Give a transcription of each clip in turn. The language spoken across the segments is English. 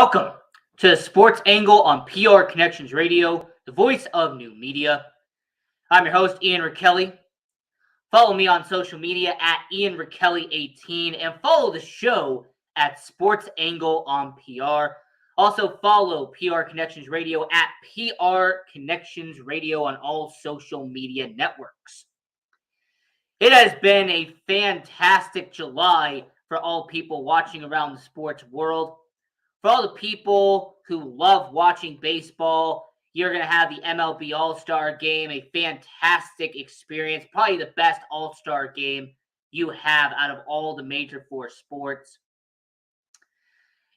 Welcome to the Sports Angle on PR Connections Radio, the voice of new media. I'm your host, Ian Rakelli. Follow me on social media at IanRakelli18 and follow the show at Sports Angle on PR. Also follow PR Connections Radio at PR Connections Radio on all social media networks. It has been a fantastic July for all people watching around the sports world. For all the people who love watching baseball, you're going to have the MLB All-Star Game, a fantastic experience, probably the best All-Star Game you have out of all the major four sports.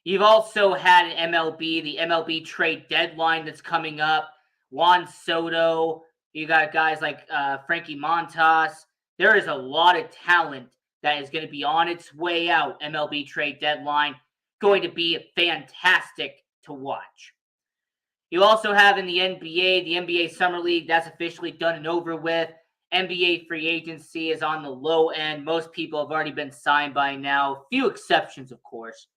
You've also had an the MLB trade deadline that's coming up. Juan Soto, you got guys like Frankie Montas. There is a lot of talent that is going to be on its way out, MLB trade deadline. Going to be fantastic to watch. You also have in the NBA Summer League, that's officially done and over with. NBA free agency is on the low end. Most people have already been signed by now. Few exceptions, of course.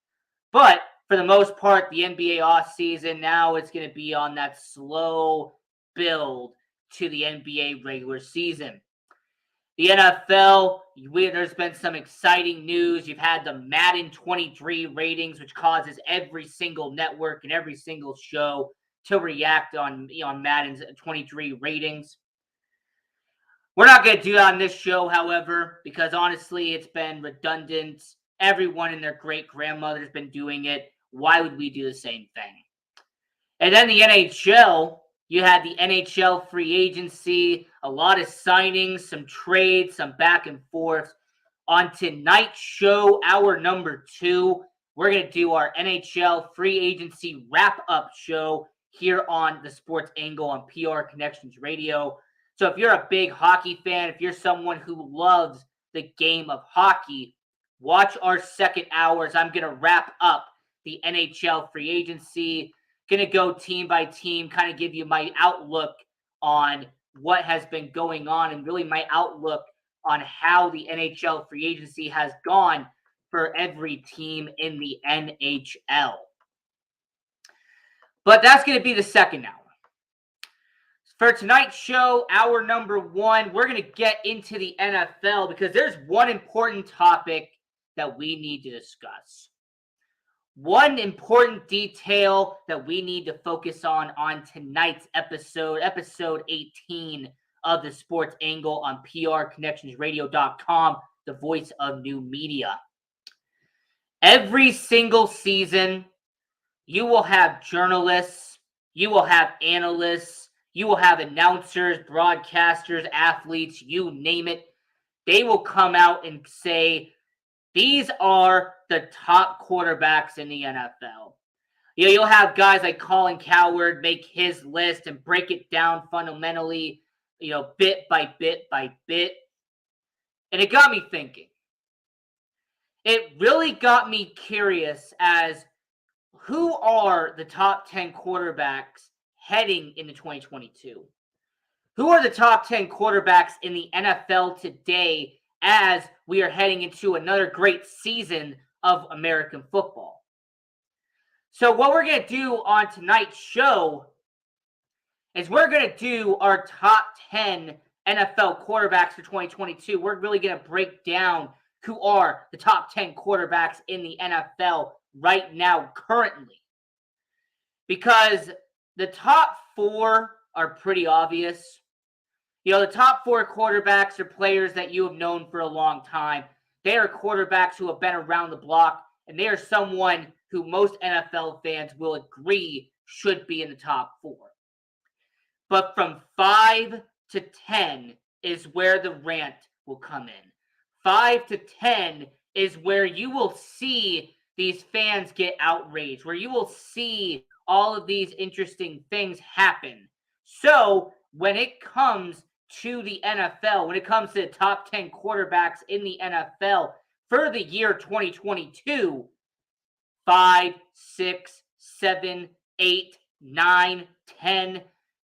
But for the most part, the NBA offseason now is going to be on that slow build to the NBA regular season. The NFL, there's been some exciting news. You've had the Madden 23 ratings, which causes every single network and every single show to react on Madden's 23 ratings. We're not going to do that on this show, however, because honestly, it's been redundant. Everyone and their great-grandmother's been doing it. Why would we do the same thing? And then the NHL, you had the NHL Free Agency, a lot of signings, some trades, some back and forth. On tonight's show, hour number 2, we're going to do our NHL Free Agency wrap-up show here on the Sports Angle on PR Connections Radio. So if you're a big hockey fan, if you're someone who loves the game of hockey, watch our second hour as I'm going to wrap up the NHL Free Agency. Going to go team by team, kind of give you my outlook on what has been going on and really my outlook on how the NHL free agency has gone for every team in the NHL. But that's going to be the second hour. For tonight's show, hour number 1, we're going to get into the NFL because there's one important topic that we need to discuss. One important detail that we need to focus on tonight's episode 18 of the Sports Angle on PRConnectionsRadio.com, the voice of new media. Every single season, you will have journalists, you will have analysts, you will have announcers, broadcasters, athletes, you name it. They will come out and say, these are the top quarterbacks in the NFL. You'll have guys like Colin Cowherd make his list and break it down fundamentally, bit by bit by bit. And it got me thinking. It really got me curious as who are the top 10 quarterbacks heading into 2022? Who are the top 10 quarterbacks in the NFL today as we are heading into another great season of American football? So what we're going to do on tonight's show is we're going to do our top 10 NFL quarterbacks for 2022. We're really going to break down who are the top 10 quarterbacks in the NFL right now currently. Because the top 4 are pretty obvious. The top 4 quarterbacks are players that you have known for a long time. They are quarterbacks who have been around the block, and they are someone who most NFL fans will agree should be in the top 4. But from 5 to 10 is where the rant will come in. 5 to 10 is where you will see these fans get outraged, where you will see all of these interesting things happen. So when it comes to the NFL, when it comes to the top 10 quarterbacks in the NFL for the year 2022, 5, 6, 7, 8, 9, 10,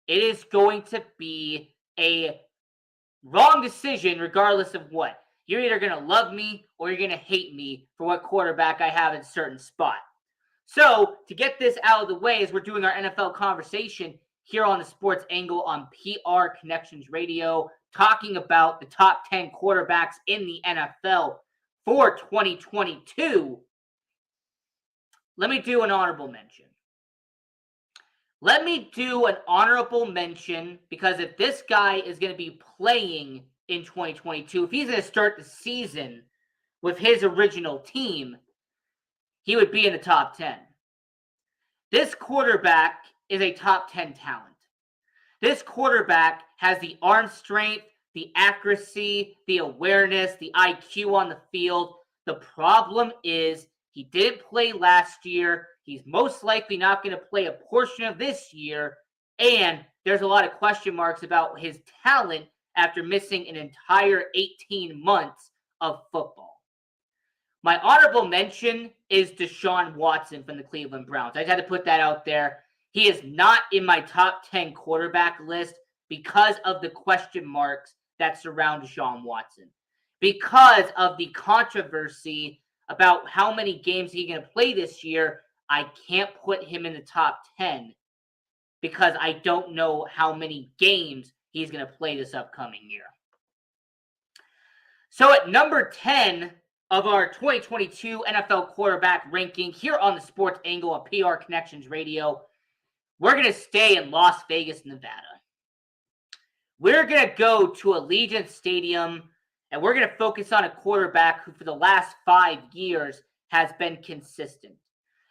it is going to be a wrong decision regardless of what. You're either going to love me or you're going to hate me for what quarterback I have in a certain spot. So, to get this out of the way, as we're doing our NFL conversation here on the Sports Angle on PR Connections Radio, talking about the top 10 quarterbacks in the NFL for 2022, let me do an honorable mention. Let me do an honorable mention because if this guy is going to be playing in 2022, if he's going to start the season with his original team, he would be in the top 10. This quarterback is a top 10 talent. This quarterback has the arm strength, the accuracy, the awareness, the IQ on the field. The problem is he didn't play last year. He's most likely not going to play a portion of this year. And there's a lot of question marks about his talent after missing an entire 18 months of football. My honorable mention is Deshaun Watson from the Cleveland Browns. I just had to put that out there. He is not in my top 10 quarterback list because of the question marks that surround Deshaun Watson. Because of the controversy about how many games he's going to play this year, I can't put him in the top 10 because I don't know how many games he's going to play this upcoming year. So at number 10 of our 2022 NFL quarterback ranking here on the Sports Angle on PR Connections Radio, we're going to stay in Las Vegas, Nevada. We're going to go to Allegiant Stadium, and we're going to focus on a quarterback who for the last 5 years has been consistent.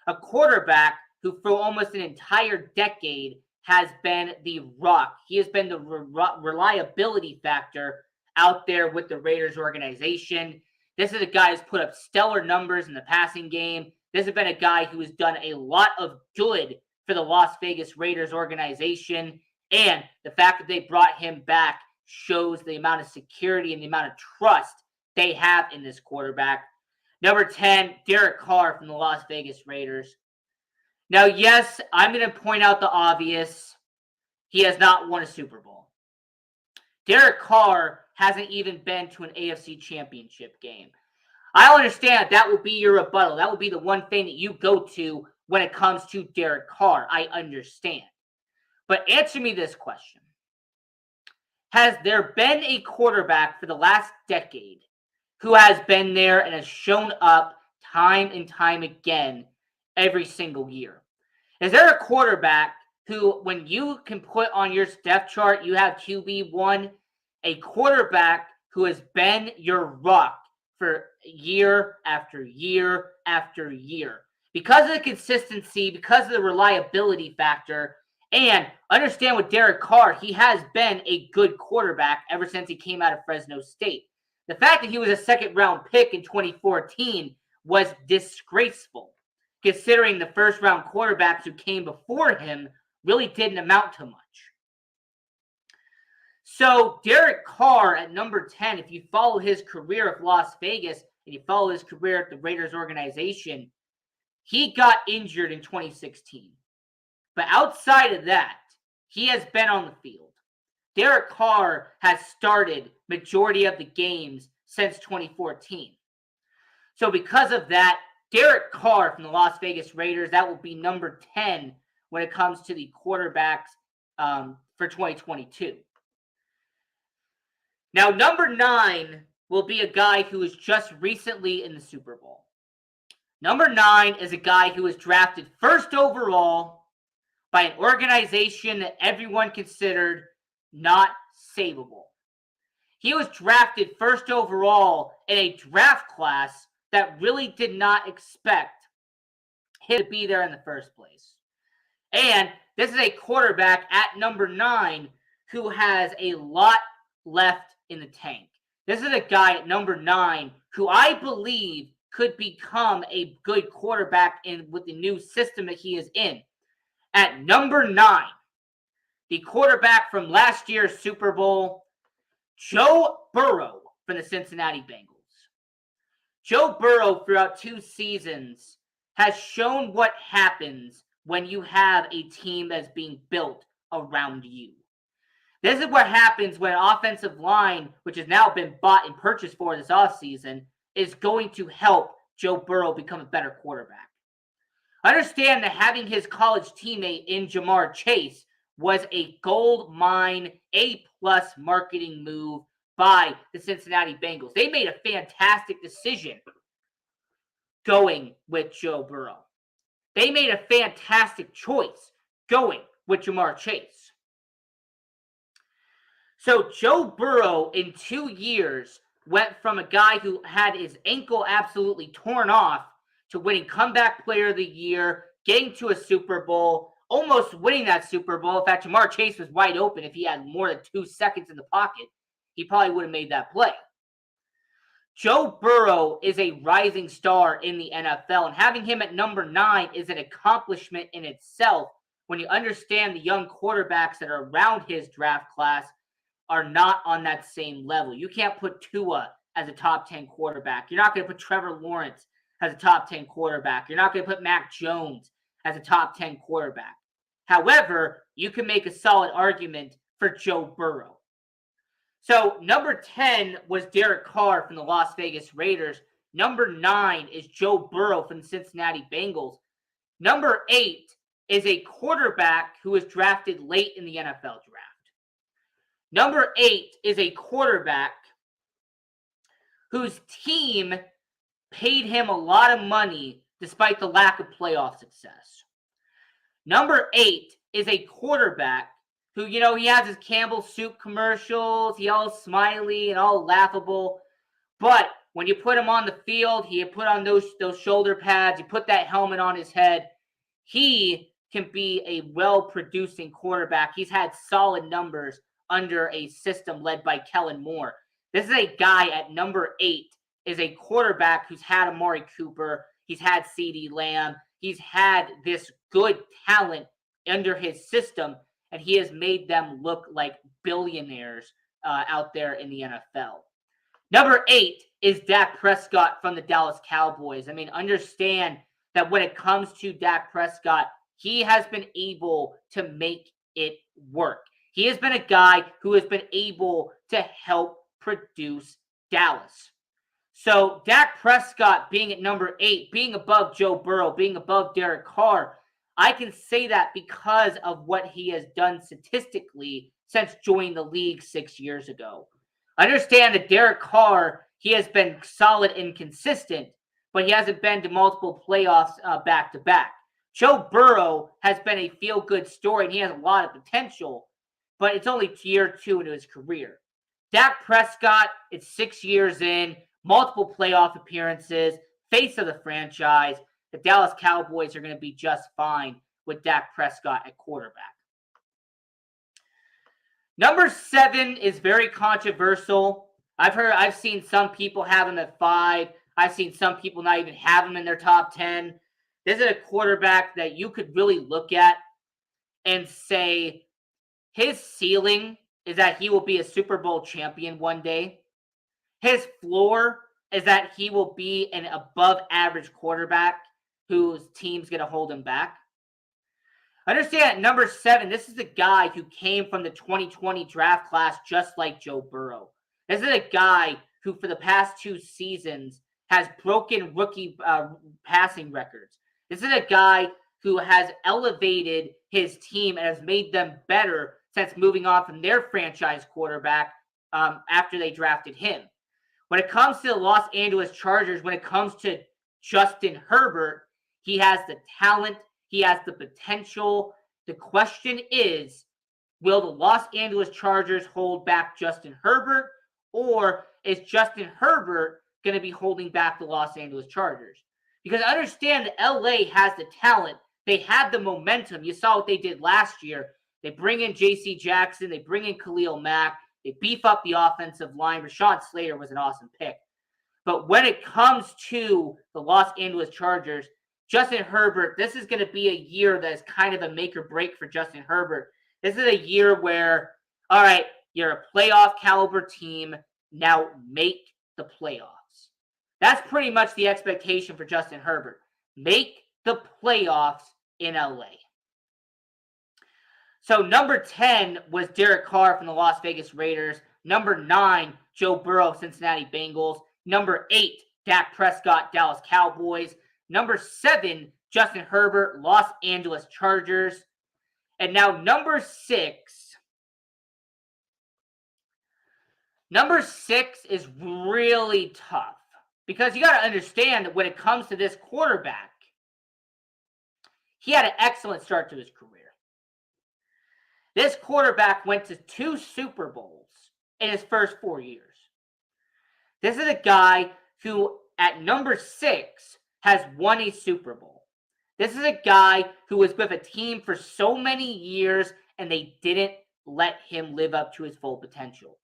A quarterback who for almost an entire decade has been the rock. He has been the reliability factor out there with the Raiders organization. This is a guy who's put up stellar numbers in the passing game. This has been a guy who has done a lot of good for the Las Vegas Raiders organization. And the fact that they brought him back shows the amount of security and the amount of trust they have in this quarterback. Number 10, Derek Carr from the Las Vegas Raiders. Now, yes, I'm going to point out the obvious. He has not won a Super Bowl. Derek Carr hasn't even been to an AFC Championship game. I understand that will be your rebuttal. That will be the one thing that you go to when it comes to Derek Carr. I understand. But answer me this question. Has there been a quarterback for the last decade who has been there and has shown up time and time again every single year? Is there a quarterback who, when you can put on your depth chart, you have QB1, a quarterback who has been your rock for year after year after year? Because of the consistency, because of the reliability factor, and understand with Derek Carr, he has been a good quarterback ever since he came out of Fresno State. The fact that he was a second-round pick in 2014 was disgraceful, considering the first-round quarterbacks who came before him really didn't amount to much. So Derek Carr at number 10, if you follow his career of Las Vegas and you follow his career at the Raiders organization, he got injured in 2016. But outside of that, he has been on the field. Derek Carr has started majority of the games since 2014. So because of that, Derek Carr from the Las Vegas Raiders, that will be number 10 when it comes to the quarterbacks for 2022. Now, number 9 will be a guy who was just recently in the Super Bowl. Number 9 is a guy who was drafted first overall by an organization that everyone considered not savable. He was drafted first overall in a draft class that really did not expect him to be there in the first place. And this is a quarterback at number 9 who has a lot left in the tank. This is a guy at number 9 who I believe could become a good quarterback with the new system that he is in. At number 9, the quarterback from last year's Super Bowl, Joe Burrow from the Cincinnati Bengals. Joe Burrow, throughout 2 seasons, has shown what happens when you have a team that's being built around you. This is what happens when an offensive line, which has now been bought and purchased for this offseason, is going to help Joe Burrow become a better quarterback. Understand that having his college teammate in Ja'Marr Chase was a gold mine, A-plus marketing move by the Cincinnati Bengals. They made a fantastic decision going with Joe Burrow. They made a fantastic choice going with Ja'Marr Chase. So Joe Burrow in 2 years went from a guy who had his ankle absolutely torn off to winning comeback player of the year, getting to a Super Bowl, almost winning that Super Bowl. In fact, Ja'Marr Chase was wide open. If he had more than 2 seconds in the pocket, he probably would have made that play. Joe Burrow is a rising star in the NFL, and having him at number 9 is an accomplishment in itself when you understand the young quarterbacks that are around his draft class are not on that same level. You can't put Tua as a top 10 quarterback. You're not going to put Trevor Lawrence as a top 10 quarterback. You're not going to put Mac Jones as a top 10 quarterback. However, you can make a solid argument for Joe Burrow. So number 10 was Derek Carr from the Las Vegas Raiders. Number 9 is Joe Burrow from the Cincinnati Bengals. Number 8 is a quarterback who was drafted late in the NFL draft. Number 8 is a quarterback whose team paid him a lot of money despite the lack of playoff success. Number 8 is a quarterback who, he has his Campbell Soup commercials, he all smiley and all laughable, but when you put him on the field, he put on those shoulder pads, you put that helmet on his head, he can be a well-producing quarterback. He's had solid numbers under a system led by Kellen Moore. This is a guy at number 8, is a quarterback who's had Amari Cooper, he's had CeeDee Lamb, he's had this good talent under his system, and he has made them look like billionaires out there in the NFL. Number 8 is Dak Prescott from the Dallas Cowboys. Understand that when it comes to Dak Prescott, he has been able to make it work. He has been a guy who has been able to help produce Dallas. So Dak Prescott being at number 8, being above Joe Burrow, being above Derek Carr, I can say that because of what he has done statistically since joining the league 6 years ago. Understand that Derek Carr, he has been solid and consistent, but he hasn't been to multiple playoffs back-to-back. Joe Burrow has been a feel-good story, and he has a lot of potential, but it's only year 2 into his career. Dak Prescott, it's 6 years in, multiple playoff appearances, face of the franchise. The Dallas Cowboys are going to be just fine with Dak Prescott at quarterback. Number 7 is very controversial. I've seen some people have him at 5. I've seen some people not even have him in their top 10. This is a quarterback that you could really look at and say his ceiling is that he will be a Super Bowl champion one day. His floor is that he will be an above-average quarterback whose team's going to hold him back. Understand, number 7, this is the guy who came from the 2020 draft class just like Joe Burrow. This is a guy who, for the past 2 seasons, has broken rookie passing records. This is a guy who has elevated his team and has made them better since moving on from their franchise quarterback after they drafted him. When it comes to the Los Angeles Chargers, when it comes to Justin Herbert, he has the talent, he has the potential. The question is, will the Los Angeles Chargers hold back Justin Herbert, or is Justin Herbert going to be holding back the Los Angeles Chargers? Because understand that LA has the talent. They have the momentum. You saw what they did last year. They bring in J.C. Jackson. They bring in Khalil Mack. They beef up the offensive line. Rashawn Slater was an awesome pick. But when it comes to the Los Angeles Chargers, Justin Herbert, this is going to be a year that is kind of a make or break for Justin Herbert. This is a year where, all right, you're a playoff caliber team. Now make the playoffs. That's pretty much the expectation for Justin Herbert. Make the playoffs in LA. So number 10 was Derek Carr from the Las Vegas Raiders. Number 9, Joe Burrow, Cincinnati Bengals. Number 8, Dak Prescott, Dallas Cowboys. Number 7, Justin Herbert, Los Angeles Chargers. And now number 6. Number 6 is really tough because you got to understand that when it comes to this quarterback, he had an excellent start to his career. This quarterback went to 2 Super Bowls in his first 4 years. This is a guy who, at number 6, has won a Super Bowl. This is a guy who was with a team for so many years, and they didn't let him live up to his full potential.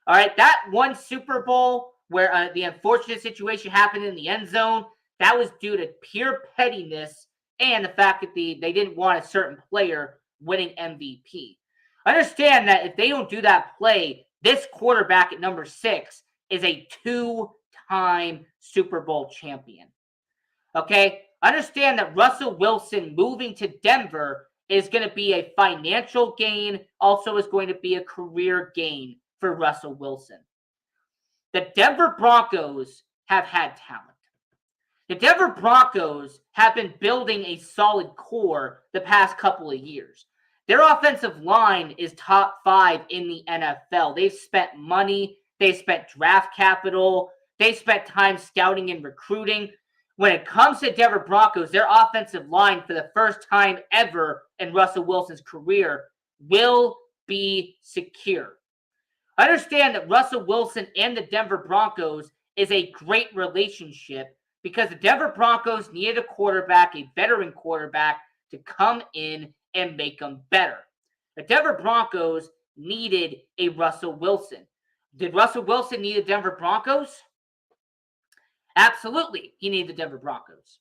All right, that one Super Bowl where the unfortunate situation happened in the end zone, that was due to pure pettiness and the fact that they didn't want a certain player winning MVP. Understand that if they don't do that play, this quarterback at number 6 is a 2-time Super Bowl champion. Okay? Understand that Russell Wilson moving to Denver is going to be a financial gain, also is going to be a career gain for Russell Wilson. The Denver Broncos have had talent. The Denver Broncos have been building a solid core the past couple of years. Their offensive line is top 5 in the NFL. They've spent money. They spent draft capital. They spent time scouting and recruiting. When it comes to Denver Broncos, their offensive line for the first time ever in Russell Wilson's career will be secure. Understand that Russell Wilson and the Denver Broncos is a great relationship because the Denver Broncos needed a quarterback, a veteran quarterback, to come in and make them better. The Denver Broncos needed a Russell Wilson. Did Russell Wilson need the Denver Broncos? Absolutely, he needed the Denver Broncos.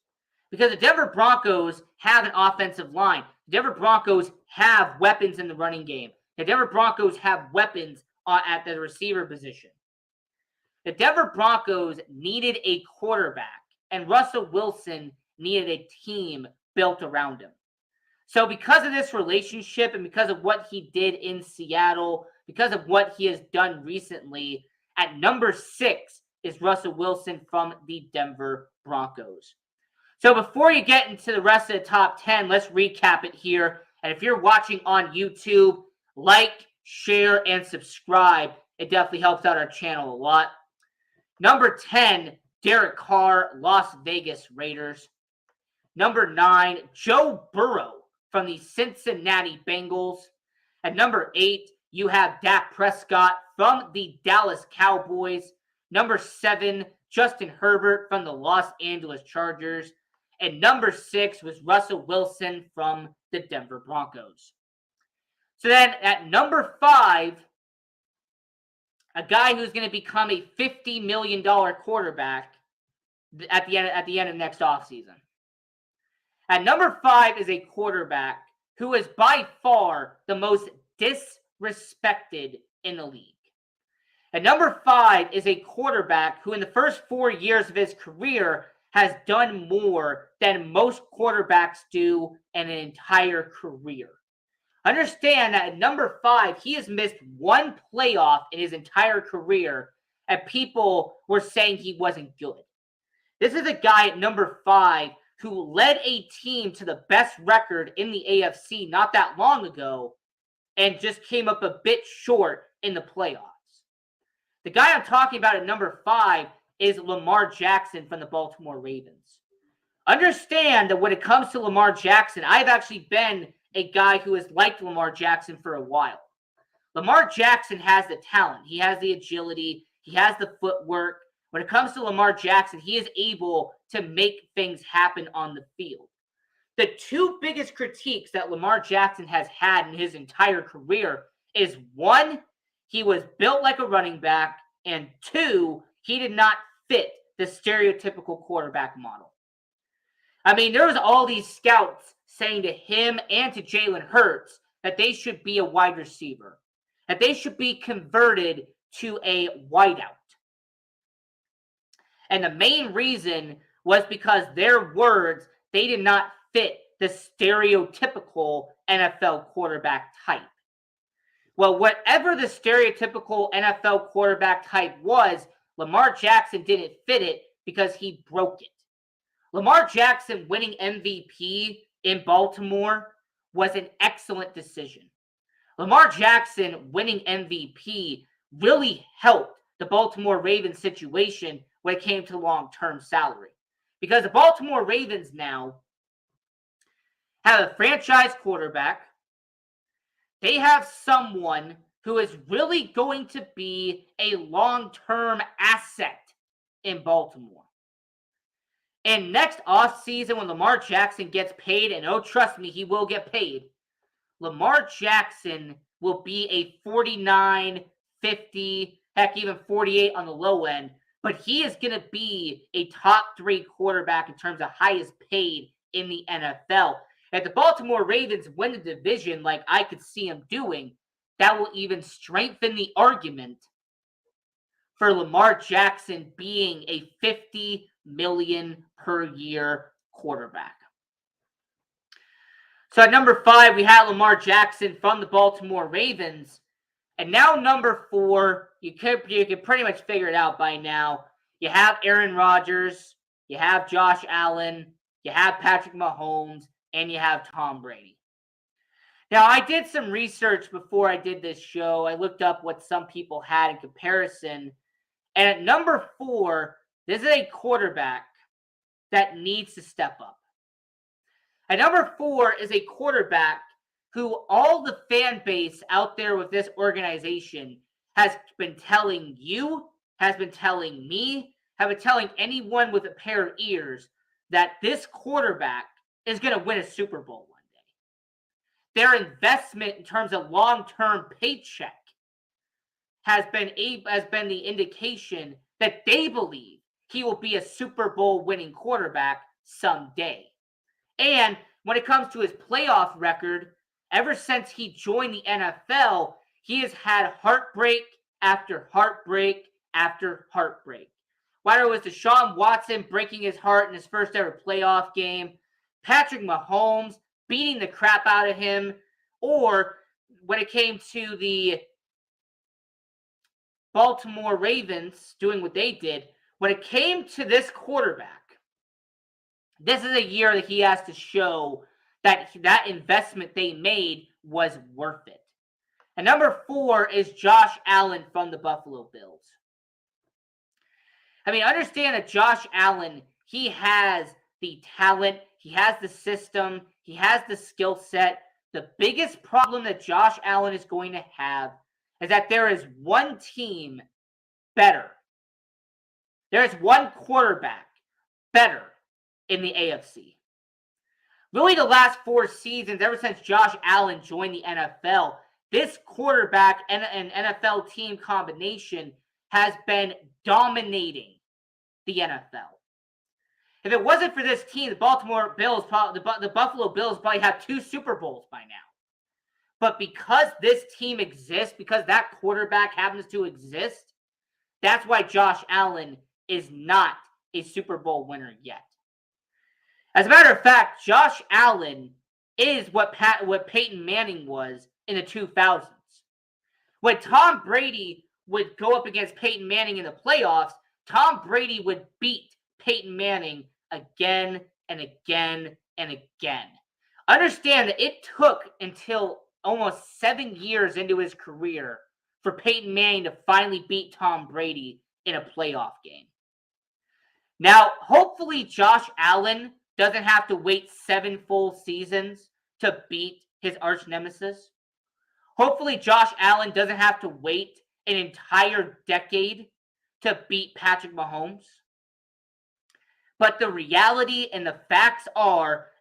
Because the Denver Broncos have an offensive line. The Denver Broncos have weapons in the running game. The Denver Broncos have weapons at the receiver position. The Denver Broncos needed a quarterback, and Russell Wilson needed a team built around him. So because of this relationship and because of what he did in Seattle, because of what he has done recently, at number 6 is Russell Wilson from the Denver Broncos. So before you get into the rest of the top 10, let's recap it here. And if you're watching on YouTube, like, share, and subscribe. It definitely helps out our channel a lot. Number 10, Derek Carr, Las Vegas Raiders. Number 9, Joe Burrow from the Cincinnati Bengals. At number 8, you have Dak Prescott from the Dallas Cowboys. Number 7, Justin Herbert from the Los Angeles Chargers. And number 6 was Russell Wilson from the Denver Broncos. So then at number 5, a guy who's going to become a $50 million quarterback at the end of next offseason. At number 5 is a quarterback who is by far the most disrespected in the league. At number 5 is a quarterback who in the first 4 years of his career has done more than most quarterbacks do in an entire career. Understand that at number 5, he has missed one playoff in his entire career, and people were saying he wasn't good. This is a guy at number 5 who led a team to the best record in the AFC not that long ago and just came up a bit short in the playoffs. The guy I'm talking about at number 5 is Lamar Jackson from the Baltimore Ravens. Understand that when it comes to Lamar Jackson, I've actually been a guy who has liked Lamar Jackson for a while. Lamar Jackson has the talent. He has the agility. He has the footwork. When it comes to Lamar Jackson, he is able to make things happen on the field. The 2 biggest critiques that Lamar Jackson has had in his entire career is 1, he was built like a running back, and 2, he did not fit the stereotypical quarterback model. I mean, there was all these scouts saying to him and to Jalen Hurts that they should be a wide receiver, that they should be converted to a wideout. And the main reason was because their words, they did not fit the stereotypical NFL quarterback type. Well, whatever the stereotypical NFL quarterback type was, Lamar Jackson didn't fit it because he broke it. Lamar Jackson winning MVP in Baltimore was an excellent decision. Lamar Jackson winning MVP really helped the Baltimore Ravens situation when it came to long-term salary. Because the Baltimore Ravens now have a franchise quarterback. They have someone who is really going to be a long-term asset in Baltimore. And next offseason, when Lamar Jackson gets paid, and oh, trust me, he will get paid, Lamar Jackson will be a 49, 50, heck, even 48 on the low end, but he is going to be a top 3 quarterback in terms of highest paid in the NFL. If the Baltimore Ravens win the division like I could see them doing, that will even strengthen the argument for Lamar Jackson being a $50 million per year quarterback. So at number 5, we had Lamar Jackson from the Baltimore Ravens. And now number 4, you could pretty much figure it out by now. You have Aaron Rodgers, you have Josh Allen, you have Patrick Mahomes, and you have Tom Brady. Now, I did some research before I did this show. I looked up what some people had in comparison. And at number 4, this is a quarterback that needs to step up. At number 4 is a quarterback who all the fan base out there with this organization has been telling you, has been telling me, have been telling anyone with a pair of ears that this quarterback is going to win a Super Bowl one day. Their investment in terms of long-term paycheck has been the indication that they believe he will be a Super Bowl winning quarterback someday. And when it comes to his playoff record, ever since he joined the NFL, he has had heartbreak after heartbreak after heartbreak. Whether it was Deshaun Watson breaking his heart in his first ever playoff game, Patrick Mahomes beating the crap out of him, or when it came to the Baltimore Ravens doing what they did, when it came to this quarterback, this is a year that he has to show that that investment they made was worth it. And number 4 is Josh Allen from the Buffalo Bills. I mean, understand that Josh Allen, he has the talent, he has the system, he has the skill set. The biggest problem that Josh Allen is going to have is that there is one team better. There is one quarterback better in the AFC. Really, the last 4 seasons, ever since Josh Allen joined the NFL, this quarterback and an NFL team combination has been dominating the NFL. If it wasn't for this team, the Baltimore Bills, the Buffalo Bills probably have 2 Super Bowls by now. But because this team exists, because that quarterback happens to exist, that's why Josh Allen is not a Super Bowl winner yet. As a matter of fact, Josh Allen is what Peyton Manning was in the 2000s. When Tom Brady would go up against Peyton Manning in the playoffs, Tom Brady would beat Peyton Manning again and again and again. Understand that it took until almost 7 years into his career for Peyton Manning to finally beat Tom Brady in a playoff game. Now, hopefully Josh Allen doesn't have to wait 7 full seasons to beat his arch nemesis. Hopefully Josh Allen doesn't have to wait an entire decade to beat Patrick Mahomes. But the reality and the facts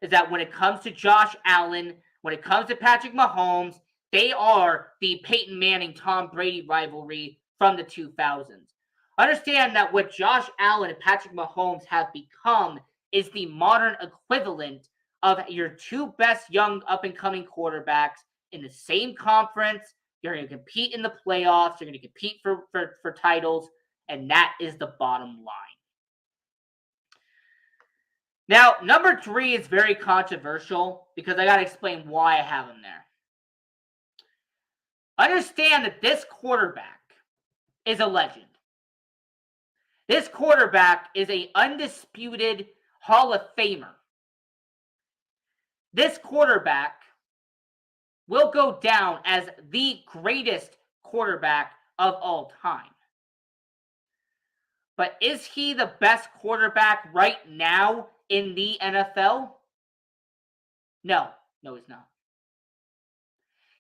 is that when it comes to Josh Allen, when it comes to Patrick Mahomes, they are the Peyton Manning-Tom Brady rivalry from the 2000s. Understand that what Josh Allen and Patrick Mahomes have become is the modern equivalent of your 2 best young up-and-coming quarterbacks in the same conference. You're going to compete in the playoffs. You're going to compete for titles. And that is the bottom line. Now, number 3 is very controversial because I got to explain why I have him there. Understand that this quarterback is a legend. This quarterback is an undisputed Hall of Famer. This quarterback will go down as the greatest quarterback of all time. But is he the best quarterback right now in the NFL? No, he's not.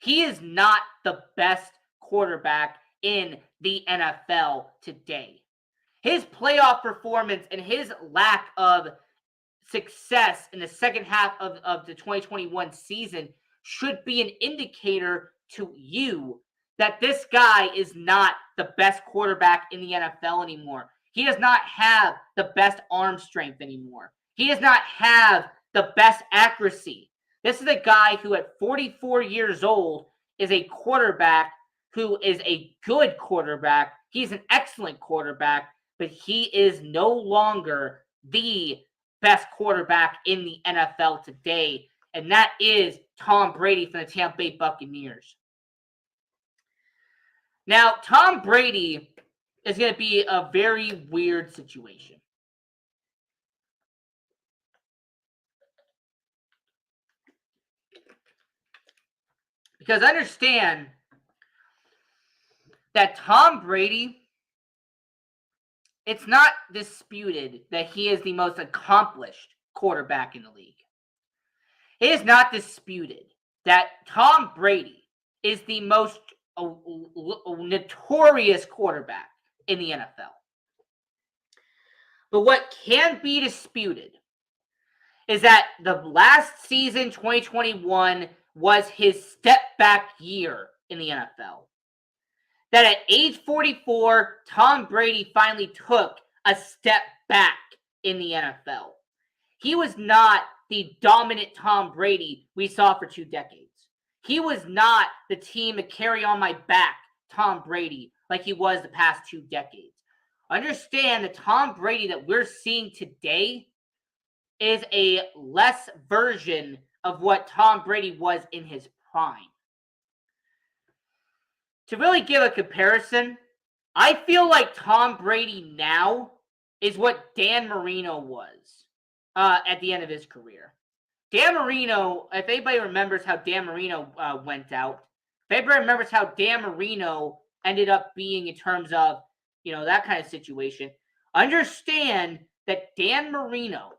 He is not the best quarterback in the NFL today. His playoff performance and his lack of success in the second half of the 2021 season should be an indicator to you that this guy is not the best quarterback in the NFL anymore. He does not have the best arm strength anymore. He does not have the best accuracy. This is a guy who at 44 years old is a quarterback who is a good quarterback. He's an excellent quarterback, but he is no longer the best quarterback in the NFL today, and that is Tom Brady from the Tampa Bay Buccaneers. Now, Tom Brady is going to be a very weird situation. Because understand that Tom Brady, it's not disputed that he is the most accomplished quarterback in the league. It is not disputed that Tom Brady is the most notorious quarterback in the NFL. But what can be disputed is that the last season, 2021, was his step-back year in the NFL. That at age 44, Tom Brady finally took a step back in the NFL. He was not the dominant Tom Brady we saw for 2 decades. He was not the team to carry on my back Tom Brady like he was the past 2 decades. Understand the Tom Brady that we're seeing today is a less version of what Tom Brady was in his prime. To really give a comparison, I feel like Tom Brady now is what Dan Marino was at the end of his career. Dan Marino, if anybody remembers how Dan Marino went out, if anybody remembers how Dan Marino ended up being in terms of, that kind of situation, understand that Dan Marino,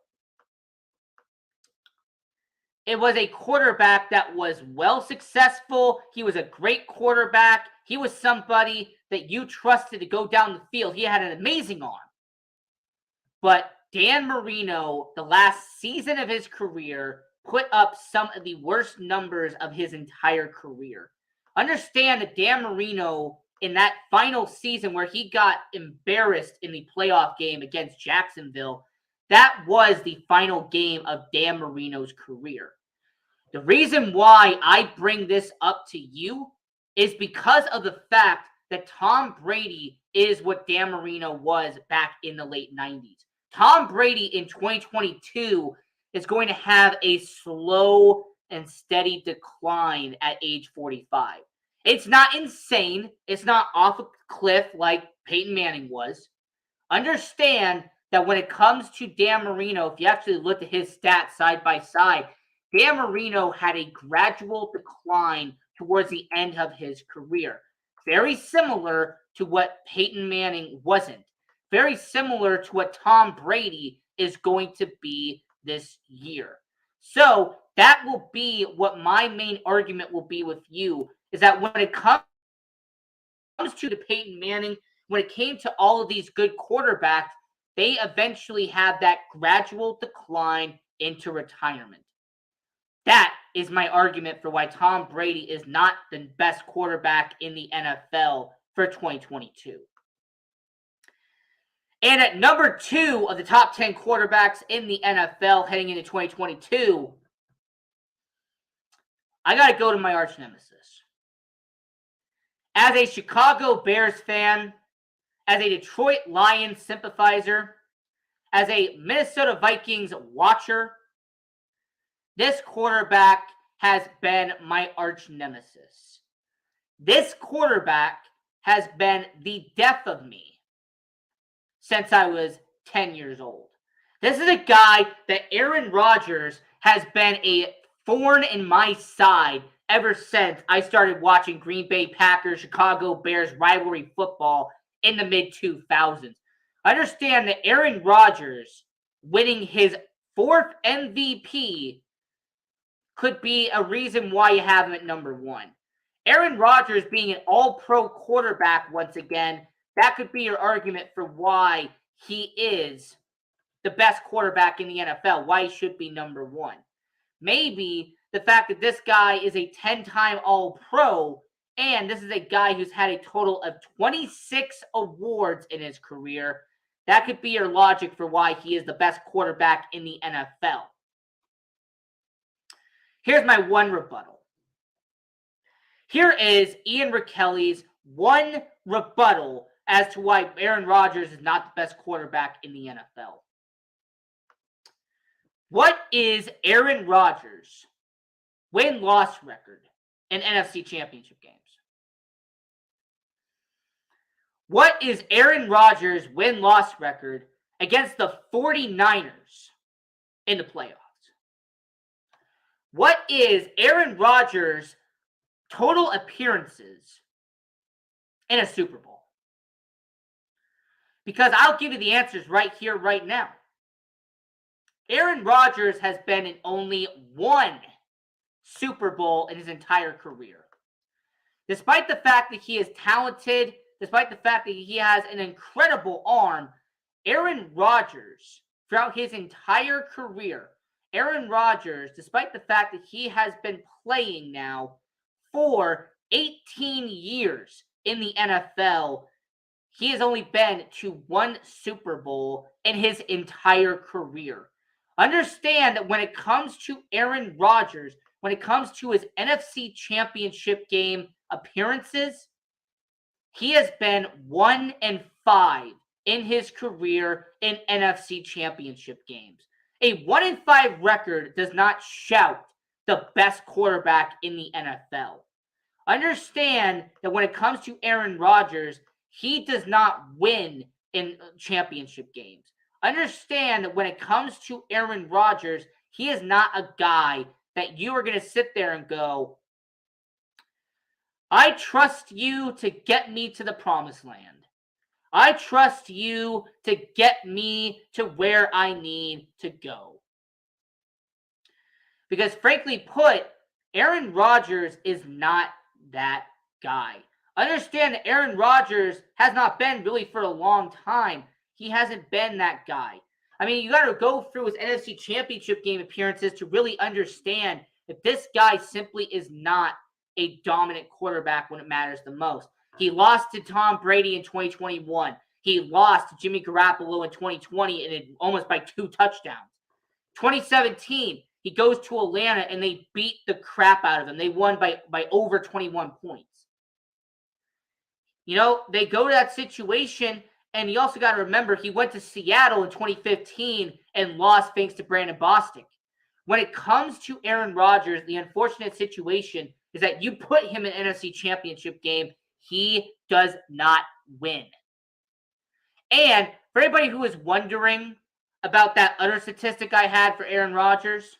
it was a quarterback that was well successful. He was a great quarterback. He was somebody that you trusted to go down the field. He had an amazing arm. But Dan Marino, the last season of his career, put up some of the worst numbers of his entire career. Understand that Dan Marino, in that final season where he got embarrassed in the playoff game against Jacksonville, that was the final game of Dan Marino's career. The reason why I bring this up to you is because of the fact that Tom Brady is what Dan Marino was back in the late 90s. Tom Brady in 2022 is going to have a slow and steady decline at age 45. It's not insane. It's not off a cliff like Peyton Manning was. Understand that when it comes to Dan Marino, if you actually look at his stats side by side, Dan Marino had a gradual decline towards the end of his career. Very similar to what Peyton Manning wasn't. Very similar to what Tom Brady is going to be this year. So that will be what my main argument will be with you, is that when it comes to the Peyton Manning, when it came to all of these good quarterbacks, they eventually have that gradual decline into retirement. That is my argument for why Tom Brady is not the best quarterback in the NFL for 2022. And at number 2 of the top 10 quarterbacks in the NFL heading into 2022, I got to go to my arch nemesis. As a Chicago Bears fan, as a Detroit Lions sympathizer, as a Minnesota Vikings watcher, this quarterback has been my arch nemesis. This quarterback has been the death of me since I was 10 years old. This is a guy that Aaron Rodgers has been a thorn in my side ever since I started watching Green Bay Packers, Chicago Bears rivalry football in the mid-2000s. Understand that Aaron Rodgers winning his 4th MVP could be a reason why you have him at number 1. Aaron Rodgers being an all-pro quarterback once again, that could be your argument for why he is the best quarterback in the NFL, why he should be number 1. Maybe the fact that this guy is a 10-time All-Pro, and this is a guy who's had a total of 26 awards in his career, that could be your logic for why he is the best quarterback in the NFL. Here's my one rebuttal. Here is Ian Rakelly's one rebuttal as to why Aaron Rodgers is not the best quarterback in the NFL. What is Aaron Rodgers' win-loss record in NFC Championship games? What is Aaron Rodgers' win-loss record against the 49ers in the playoffs? What is Aaron Rodgers' total appearances in a Super Bowl? Because I'll give you the answers right here, right now. Aaron Rodgers has been in only one Super Bowl in his entire career. Despite the fact that he is talented, despite the fact that he has an incredible arm, Aaron Rodgers, throughout his entire career, Aaron Rodgers, despite the fact that he has been playing now for 18 years in the NFL, he has only been to one Super Bowl in his entire career. Understand that when it comes to Aaron Rodgers, when it comes to his NFC Championship game appearances, he has been 1-5 in his career in NFC Championship games. A 1-5 record does not shout the best quarterback in the NFL. Understand that when it comes to Aaron Rodgers, he does not win in championship games. Understand that when it comes to Aaron Rodgers, he is not a guy that you are going to sit there and go, I trust you to get me to the promised land. I trust you to get me to where I need to go. Because frankly put, Aaron Rodgers is not that guy. Understand that Aaron Rodgers has not been really for a long time. He hasn't been that guy. I mean, you got to go through his NFC Championship game appearances to really understand that this guy simply is not a dominant quarterback when it matters the most. He lost to Tom Brady in 2021. He lost to Jimmy Garoppolo in 2020 and almost by 2 touchdowns. 2017, he goes to Atlanta and they beat the crap out of him. They won by over 21 points. You know, they go to that situation, and you also got to remember he went to Seattle in 2015 and lost thanks to Brandon Bostic. When it comes to Aaron Rodgers, the unfortunate situation is that you put him in an NFC Championship game, he does not win. And for anybody who is wondering about that other statistic I had for Aaron Rodgers,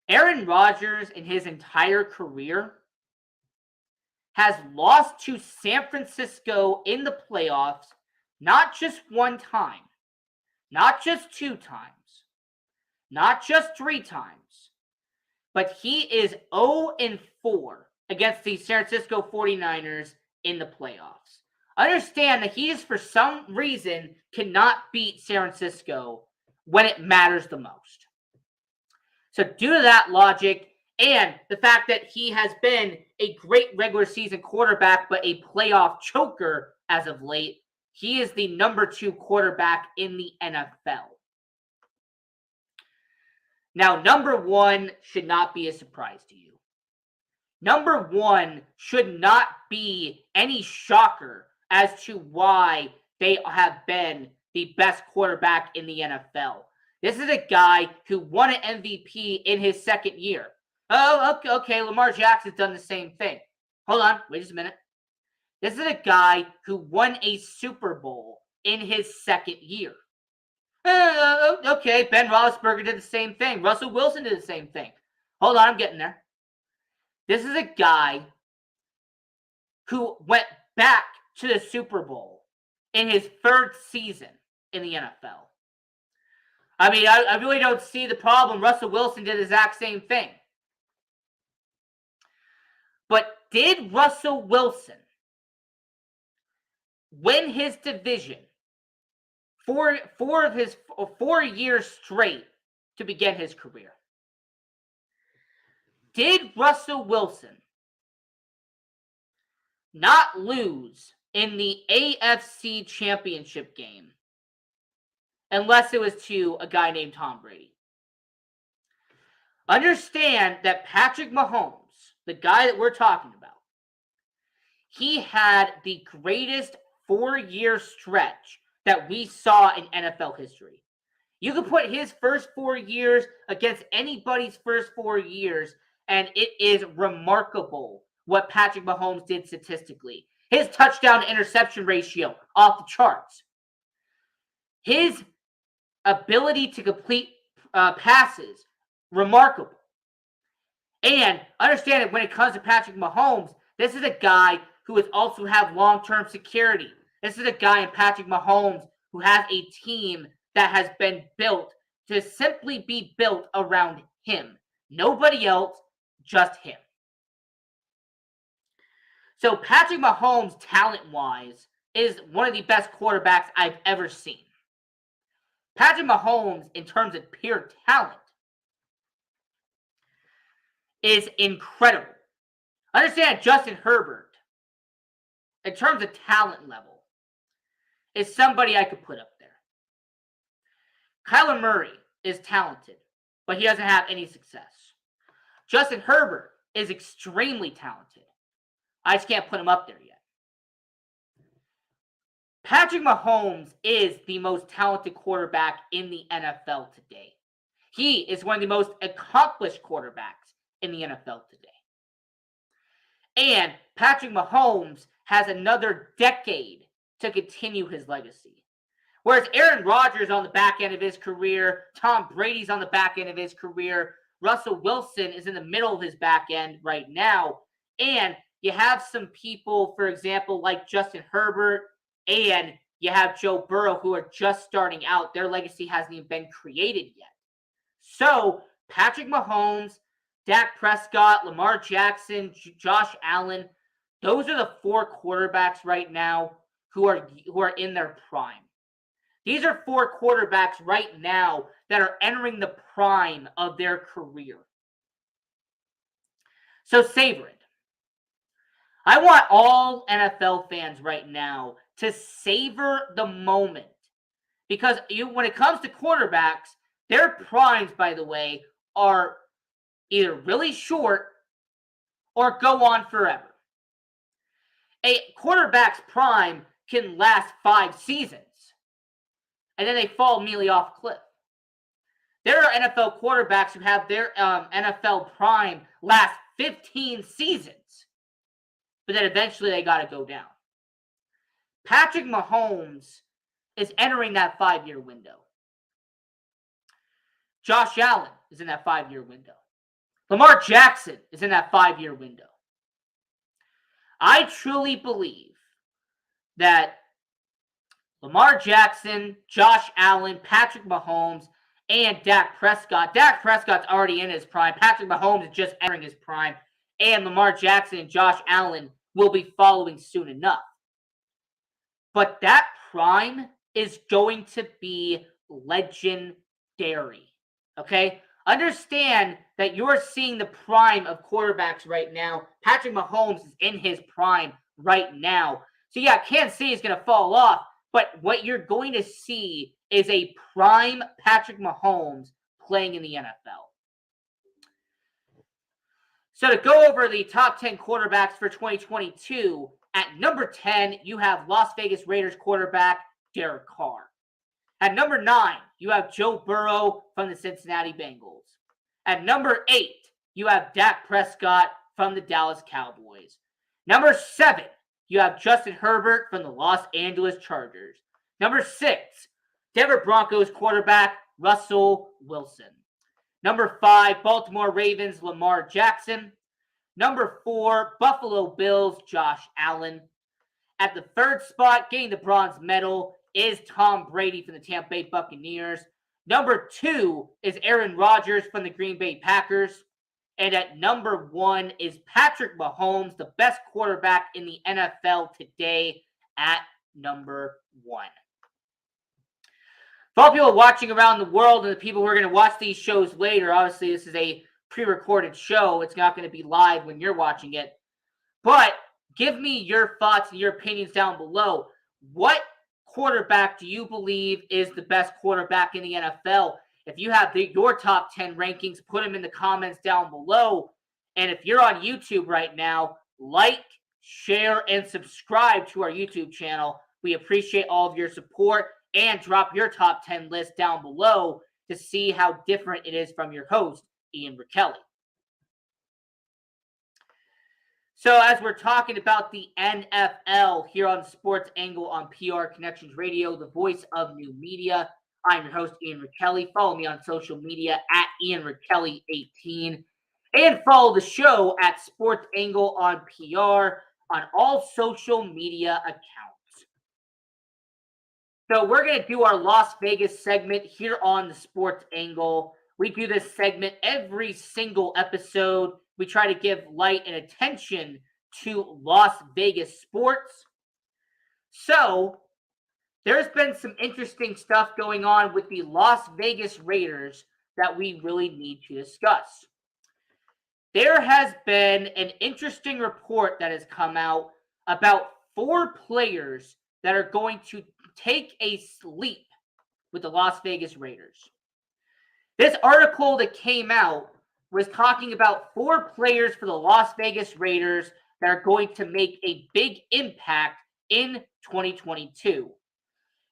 Aaron Rodgers in his entire career has lost to San Francisco in the playoffs not just one time, not just 2 times, not just 3 times, but he is 0-4 against the San Francisco 49ers in the playoffs. Understand that he is, for some reason, cannot beat San Francisco when it matters the most. So due to that logic, and the fact that he has been a great regular season quarterback, but a playoff choker as of late, he is the number 2 quarterback in the NFL. Now, number 1 should not be a surprise to you. Number 1 should not be any shocker as to why they have been the best quarterback in the NFL. This is a guy who won an MVP in his 2nd year. Oh, okay, Lamar Jackson's done the same thing. Hold on, wait just a minute. This is a guy who won a Super Bowl in his second year. Okay, Ben Roethlisberger did the same thing. Russell Wilson did the same thing. Hold on, I'm getting there. This is a guy who went back to the Super Bowl in his third season in the NFL. I mean, I really don't see the problem. Russell Wilson did the exact same thing. But did Russell Wilson win his division 4 years straight to begin his career? Did Russell Wilson not lose in the AFC Championship game unless it was to a guy named Tom Brady? Understand that Patrick Mahomes, the guy that we're talking about, he had the greatest 4-year stretch that we saw in NFL history. You can put his first 4 years against anybody's first 4 years, and it is remarkable what Patrick Mahomes did statistically. His touchdown-interception ratio, off the charts. His ability to complete passes, remarkable. And understand that when it comes to Patrick Mahomes, this is a guy who has also have long-term security. This is a guy in Patrick Mahomes who has a team that has been built to simply be built around him. Nobody else, just him. So Patrick Mahomes, talent-wise, is one of the best quarterbacks I've ever seen. Patrick Mahomes, in terms of pure talent, is incredible. Understand Justin Herbert, in terms of talent level, is somebody I could put up there. Kyler Murray is talented, but he doesn't have any success. Justin Herbert is extremely talented. I just can't put him up there yet. Patrick Mahomes is the most talented quarterback in the NFL today. He is one of the most accomplished quarterbacks in the NFL today. And Patrick Mahomes has another decade to continue his legacy. Whereas Aaron Rodgers on the back end of his career, Tom Brady's on the back end of his career, Russell Wilson is in the middle of his back end right now, and you have some people, for example, like Justin Herbert, and you have Joe Burrow, who are just starting out. Their legacy hasn't even been created yet. So Patrick Mahomes, Dak Prescott, Lamar Jackson, Josh Allen, those are the 4 quarterbacks right now who are in their prime. These are 4 quarterbacks right now that are entering the prime of their career. So savor it. I want all NFL fans right now to savor the moment. Because when it comes to quarterbacks, their primes, by the way, are either really short or go on forever. A quarterback's prime can last 5 seasons, and then they fall immediately off a cliff. There are NFL quarterbacks who have their NFL prime last 15 seasons, but then eventually they got to go down. Patrick Mahomes is entering that 5-year window. Josh Allen is in that 5-year window. Lamar Jackson is in that 5-year window. I truly believe that Lamar Jackson, Josh Allen, Patrick Mahomes, and Dak Prescott. Dak Prescott's already in his prime. Patrick Mahomes is just entering his prime. And Lamar Jackson and Josh Allen will be following soon enough. But that prime is going to be legendary. Okay? Understand that you're seeing the prime of quarterbacks right now. Patrick Mahomes is in his prime right now. So yeah, Kansas City is going to fall off. But what you're going to see is a prime Patrick Mahomes playing in the NFL. So to go over the top 10 quarterbacks for 2022, at number 10, you have Las Vegas Raiders quarterback Derek Carr. At number 9, you have Joe Burrow from the Cincinnati Bengals. At number 8, you have Dak Prescott from the Dallas Cowboys. Number 7, you have Justin Herbert from the Los Angeles Chargers. Number 6, Denver Broncos quarterback Russell Wilson. Number 5, Baltimore Ravens Lamar Jackson. Number 4, Buffalo Bills Josh Allen. At the 3rd spot, getting the bronze medal, is Tom Brady from the Tampa Bay Buccaneers. Number 2 is Aaron Rodgers from the Green Bay Packers. And at number 1 is Patrick Mahomes, the best quarterback in the NFL today, at number 1. For all people watching around the world and the people who are going to watch these shows later, obviously this is a pre-recorded show. It's not going to be live when you're watching it. But give me your thoughts and your opinions down below. What quarterback do you believe is the best quarterback in the NFL? If you have your top 10 rankings, put them in the comments down below. And if you're on YouTube right now, like, share, and subscribe to our YouTube channel. We appreciate all of your support, and drop your top 10 list down below to see how different it is from your host, Ian Kelly. So as we're talking about the NFL here on Sports Angle on PR Connections Radio, the voice of new media, I'm your host, Ian Kelly. Follow me on social media at Ian-Kelly18. And follow the show at Sports Angle on PR on all social media accounts. So we're going to do our Las Vegas segment here on the Sports Angle. We do this segment every single episode. We try to give light and attention to Las Vegas sports. So there's been some interesting stuff going on with the Las Vegas Raiders that we really need to discuss. There has been an interesting report that has come out about 4 players that are going to take a leap with the Las Vegas Raiders. This article that came out was talking about 4 players for the Las Vegas Raiders that are going to make a big impact in 2022.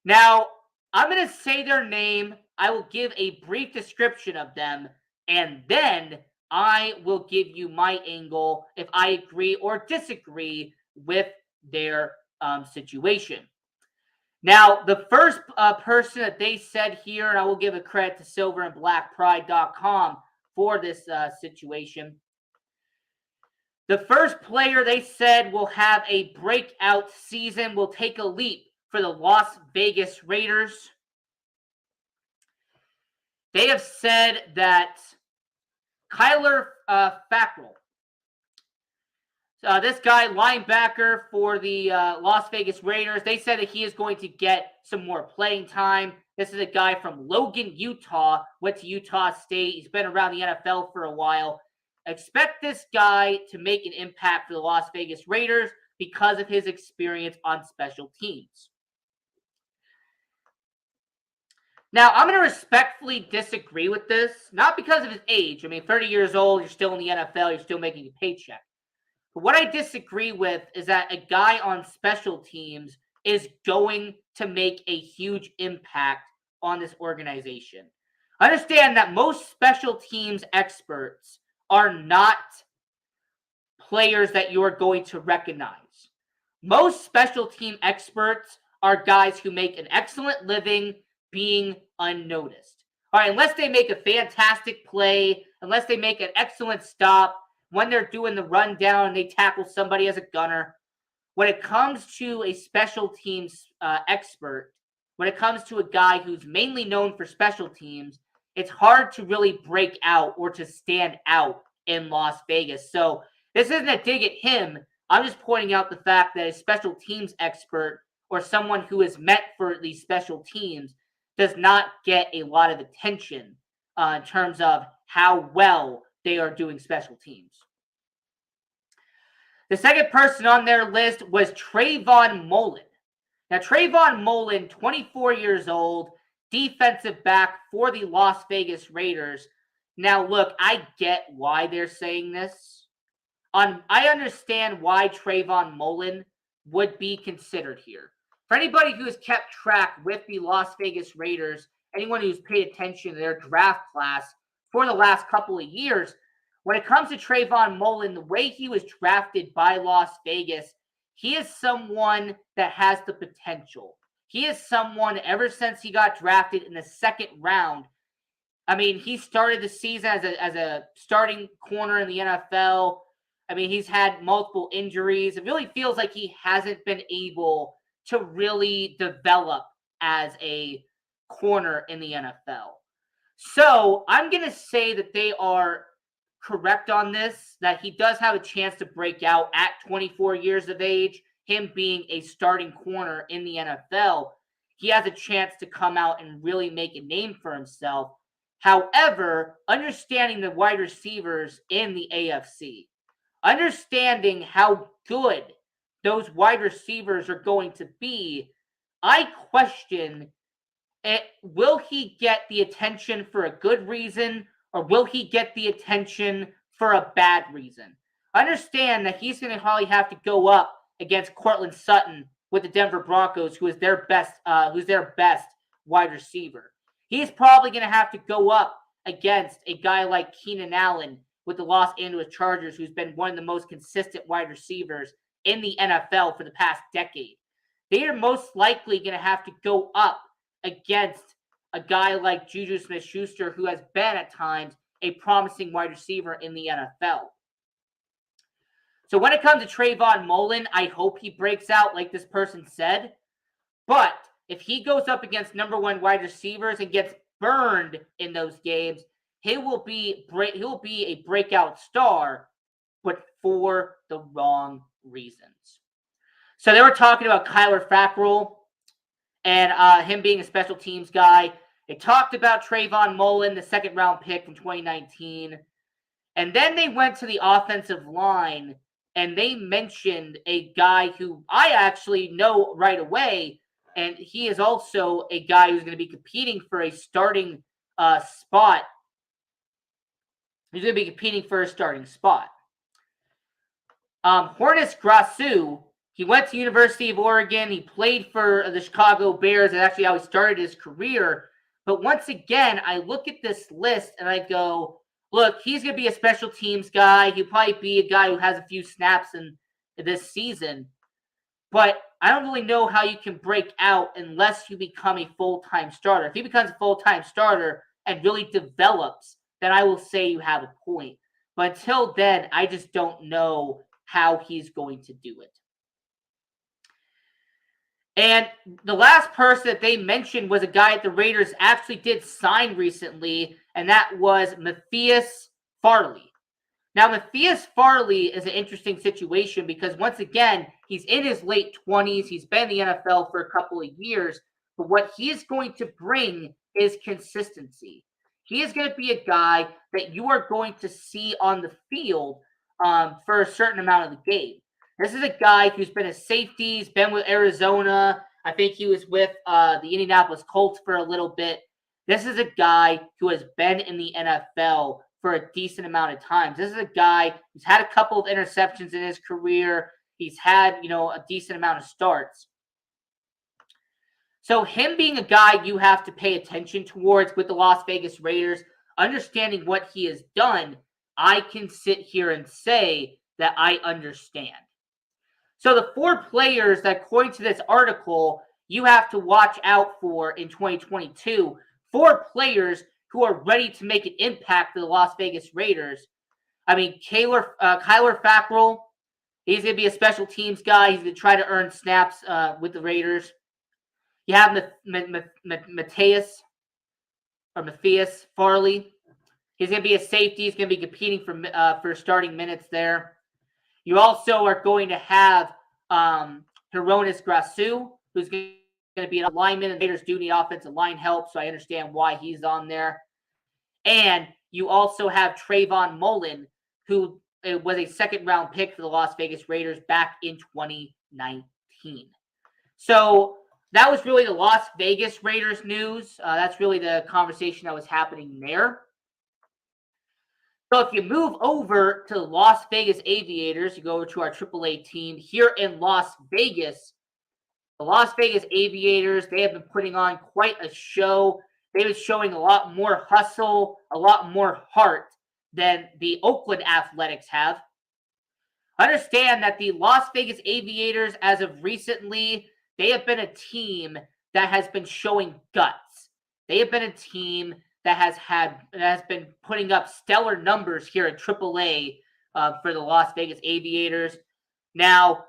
Now, I'm going to say their name. I will give a brief description of them, and then I will give you my angle if I agree or disagree with their situation. Now, the first person that they said here, and I will give a credit to silverandblackpride.com for this situation. The first player they said will have a breakout season, will take a leap for the Las Vegas Raiders. They have said that Kyler Fackrell, this guy, linebacker for the Las Vegas Raiders, they said that he is going to get some more playing time. This is a guy from Logan, Utah, went to Utah State. He's been around the NFL for a while. Expect this guy to make an impact for the Las Vegas Raiders because of his experience on special teams. Now, I'm going to respectfully disagree with this, not because of his age. I mean, 30 years old, you're still in the NFL, you're still making a paycheck. But what I disagree with is that a guy on special teams is going to make a huge impact on this organization. Understand that most special teams experts are not players that you're going to recognize. Most special team experts are guys who make an excellent living being unnoticed. All right, unless they make a fantastic play, unless they make an excellent stop, when they're doing the rundown and they tackle somebody as a gunner. When it comes to a special teams expert, when it comes to a guy who's mainly known for special teams, it's hard to really break out or to stand out in Las Vegas. So this isn't a dig at him. I'm just pointing out the fact that a special teams expert or someone who is meant for these special teams does not get a lot of attention in terms of how well they are doing special teams. The second person on their list was Trayvon Mullen. Now, Trayvon Mullen, 24 years old, defensive back for the Las Vegas Raiders. Now, look, I get why they're saying this. I understand why Trayvon Mullen would be considered here. For anybody who has kept track with the Las Vegas Raiders, anyone who's paid attention to their draft class for the last couple of years, when it comes to Trayvon Mullen, the way he was drafted by Las Vegas, he is someone that has the potential. he is someone, ever since he got drafted in the second round, I mean, he started the season as a starting corner in the NFL. I mean, he's had multiple injuries. It really feels like he hasn't been able to really develop as a corner in the NFL. So I'm going to say that they are correct on this, that he does have a chance to break out at 24 years of age. Him being a starting corner in the NFL, he has a chance to come out and really make a name for himself. However, understanding the wide receivers in the AFC, understanding how good those wide receivers are going to be, I question, will he get the attention for a good reason, or will he get the attention for a bad reason? Understand that he's going to probably have to go up against Cortland Sutton with the Denver Broncos, who's their best wide receiver. He's probably going to have to go up against a guy like Keenan Allen with the Los Angeles Chargers, who's been one of the most consistent wide receivers in the NFL for the past decade. They are most likely going to have to go up against a guy like Juju Smith-Schuster, who has been at times a promising wide receiver in the NFL. So when it comes to Trayvon Mullen, I hope he breaks out like this person said. But if he goes up against number one wide receivers and gets burned in those games, he will be a breakout star, but for the wrong reasons. So they were talking about Kyler Fackrell and him being a special teams guy. They talked about Trayvon Mullen, the second-round pick from 2019. And then they went to the offensive line, and they mentioned a guy who I actually know right away, and he is also a guy who's going to be competing for a starting spot. He's going to be competing for a starting spot. Hornets Grasu, he went to University of Oregon. He played for the Chicago Bears. That's actually how he started his career. But once again, I look at this list and I go, look, he's going to be a special teams guy. He'll probably be a guy who has a few snaps in this season. But I don't really know how you can break out unless you become a full-time starter. If he becomes a full-time starter and really develops, then I will say you have a point. But until then, I just don't know how he's going to do it. And the last person that they mentioned was a guy that the Raiders actually did sign recently, and that was Mathias Farley. Now, Mathias Farley is an interesting situation because, once again, he's in his late 20s. He's been in the NFL for a couple of years. But what he is going to bring is consistency. He is going to be a guy that you are going to see on the field for a certain amount of the game. This is a guy who's been a safety. He's been with Arizona. I think he was with the Indianapolis Colts for a little bit. This is a guy who has been in the NFL for a decent amount of times. This is a guy who's had a couple of interceptions in his career. He's had, a decent amount of starts. So him being a guy you have to pay attention towards with the Las Vegas Raiders, understanding what he has done, I can sit here and say that I understand. So the 4 players that, according to this article, you have to watch out for in 2022, 4 players who are ready to make an impact for the Las Vegas Raiders. I mean, Kyler Fackrell, he's going to be a special teams guy. He's going to try to earn snaps with the Raiders. You have Mathias Farley. He's going to be a safety. He's going to be competing for starting minutes there. You also are going to have Hornets Grasu, who's going to be an lineman, and Raiders do need offensive line help, so I understand why he's on there. And you also have Trayvon Mullen, who was a second-round pick for the Las Vegas Raiders back in 2019. So that was really the Las Vegas Raiders news. That's really the conversation that was happening there. So if you move over to the Las Vegas Aviators, you go over to our AAA team here in Las Vegas. The Las Vegas Aviators, they have been putting on quite a show. They've been showing a lot more hustle, a lot more heart than the Oakland Athletics have. Understand that the Las Vegas Aviators, as of recently, they have been a team that has been showing guts. They have been a team that has been putting up stellar numbers here in AAA for the Las Vegas Aviators. Now,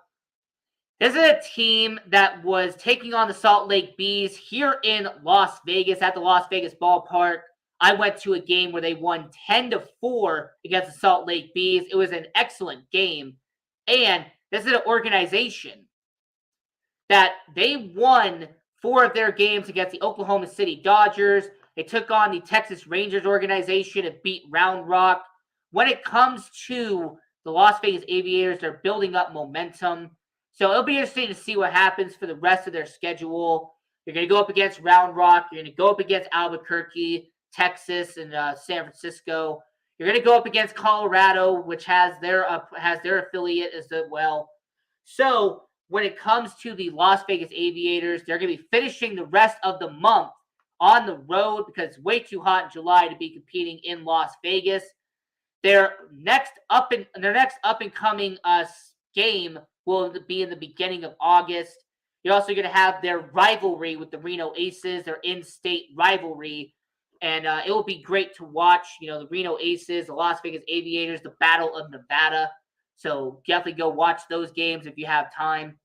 this is a team that was taking on the Salt Lake Bees here in Las Vegas at the Las Vegas ballpark. I went to a game where they won 10-4 against the Salt Lake Bees. It was an excellent game. And this is an organization that they won 4 of their games against the Oklahoma City Dodgers. They took on the Texas Rangers organization and beat Round Rock. When it comes to the Las Vegas Aviators, they're building up momentum. So it'll be interesting to see what happens for the rest of their schedule. You're going to go up against Round Rock. You're going to go up against Albuquerque, Texas, and San Francisco. You're going to go up against Colorado, which has their affiliate as well. So when it comes to the Las Vegas Aviators, they're going to be finishing the rest of the month on the road because it's way too hot in July to be competing in Las Vegas. Their next up and coming game will be in the beginning of August. You're also going to have their rivalry with the Reno Aces, their in-state rivalry, and it will be great to watch. You know, the Reno Aces, the Las Vegas Aviators, the Battle of Nevada. So definitely go watch those games if you have time.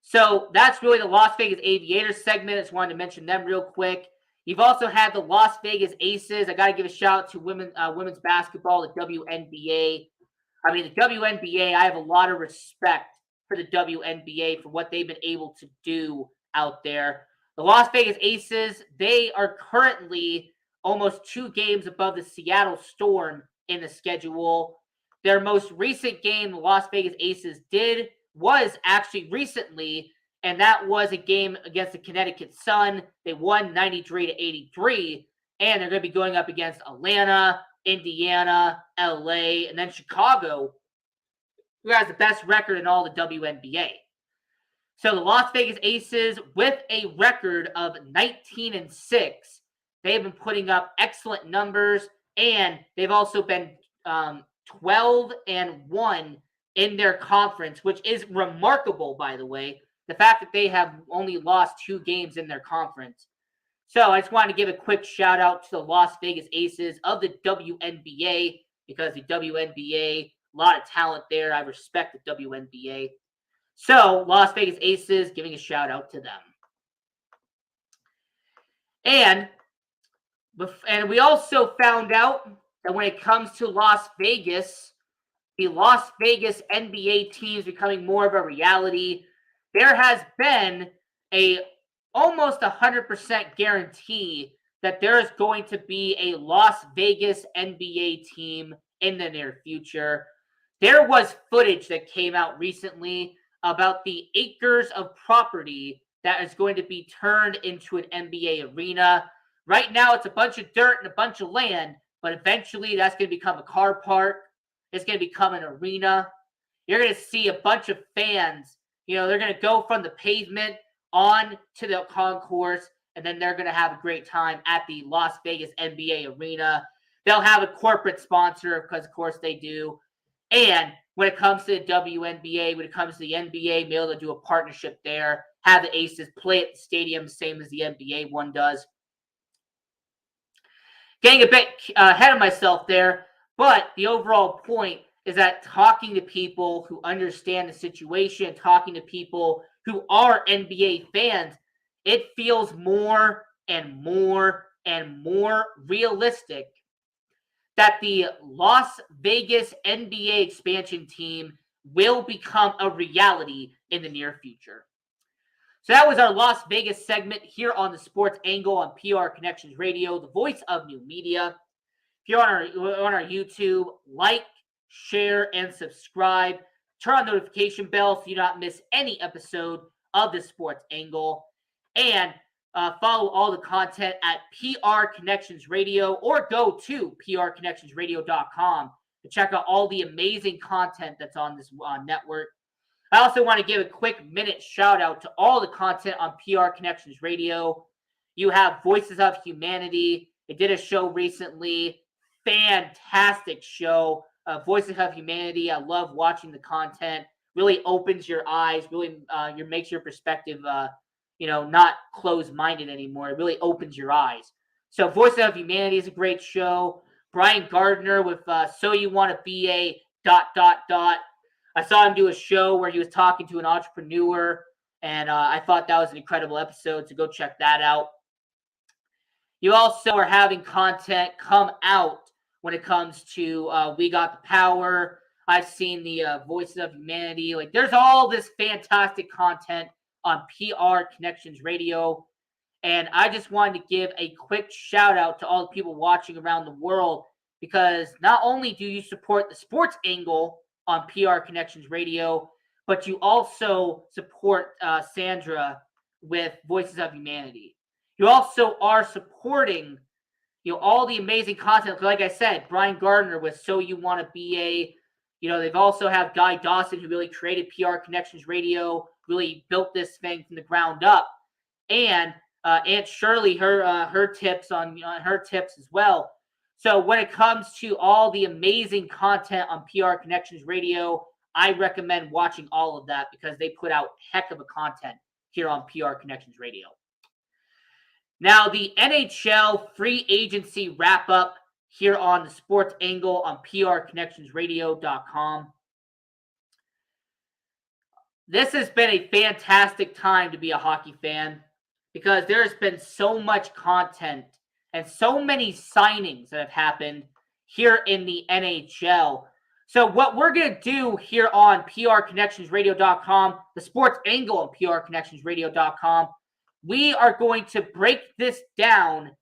So that's really the Las Vegas Aviators segment. I just wanted to mention them real quick. You've also had the Las Vegas Aces. I got to give a shout out to women's basketball, the WNBA. I mean, the WNBA, I have a lot of respect for the WNBA for what they've been able to do out there. The Las Vegas Aces, they are currently almost 2 games above the Seattle Storm in the schedule. Their most recent game the Las Vegas Aces did was actually recently, and that was a game against the Connecticut Sun. They won 93-83, and they're going to be going up against Atlanta, Indiana, LA, and then Chicago, who has the best record in all the WNBA. So the Las Vegas Aces, with a record of 19-6, they have been putting up excellent numbers, and they've also been 12-1 in their conference, which is remarkable, by the way. The fact that they have only lost 2 games in their conference. So I just wanted to give a quick shout out to the Las Vegas Aces of the WNBA, because the WNBA, a lot of talent there. I respect the WNBA. So Las Vegas Aces, giving a shout out to them. And we also found out that when it comes to Las Vegas, the Las Vegas NBA teams becoming more of a reality. There has been a almost 100% guarantee that there is going to be a Las Vegas NBA team in the near future. There was footage that came out recently about the acres of property that is going to be turned into an NBA arena. Right now, it's a bunch of dirt and a bunch of land, but eventually that's going to become a car park. It's going to become an arena. You're going to see a bunch of fans. You know, they're going to go from the pavement on to the concourse, and then they're going to have a great time at the Las Vegas NBA arena. They'll have a corporate sponsor, because, of course, they do. And when it comes to the WNBA, when it comes to the NBA, be able to do a partnership there, have the Aces play at the stadium, same as the NBA one does. Getting a bit ahead of myself there, but the overall point is that talking to people who understand the situation, talking to people who are NBA fans, it feels more and more and more realistic that the Las Vegas NBA expansion team will become a reality in the near future. So that was our Las Vegas segment here on the Sports Angle on PR Connections Radio, the voice of new media. If you're on our YouTube, like, share, and subscribe. Turn on the notification bell so you don't miss any episode of the Sports Angle. And follow all the content at PR Connections Radio, or go to prconnectionsradio.com to check out all the amazing content that's on this network. I also want to give a quick minute shout out to all the content on PR Connections Radio. You have Voices of Humanity. They did a show recently. Fantastic show. Voices of Humanity. I love watching the content. Really opens your eyes. Really makes your perspective not closed-minded anymore. It really opens your eyes. So Voices of Humanity is a great show. Brian Gardner with So You Want to Be a ... I saw him do a show where he was talking to an entrepreneur, and I thought that was an incredible episode, so go check that out. You also are having content come out when it comes to We Got the Power. I've seen the Voices of Humanity. Like, there's all this fantastic content on PR Connections Radio. And I just wanted to give a quick shout out to all the people watching around the world, because not only do you support the sports angle on PR Connections Radio, but you also support Sandra with Voices of Humanity. You also are supporting all the amazing content. Like I said, Brian Gardner with So You Want to Be a... they've also have Guy Dawson, who really created PR Connections Radio, really built this thing from the ground up. And Aunt Shirley, her tips on her tips as well. So when it comes to all the amazing content on PR Connections Radio, I recommend watching all of that, because they put out heck of a content here on PR Connections Radio. Now, the NHL Free Agency wrap-up here on the Sports Angle on prconnectionsradio.com. This has been a fantastic time to be a hockey fan, because there has been so much content and so many signings that have happened here in the NHL. So what we're going to do here on prconnectionsradio.com, the Sports Angle on prconnectionsradio.com, we are going to break this down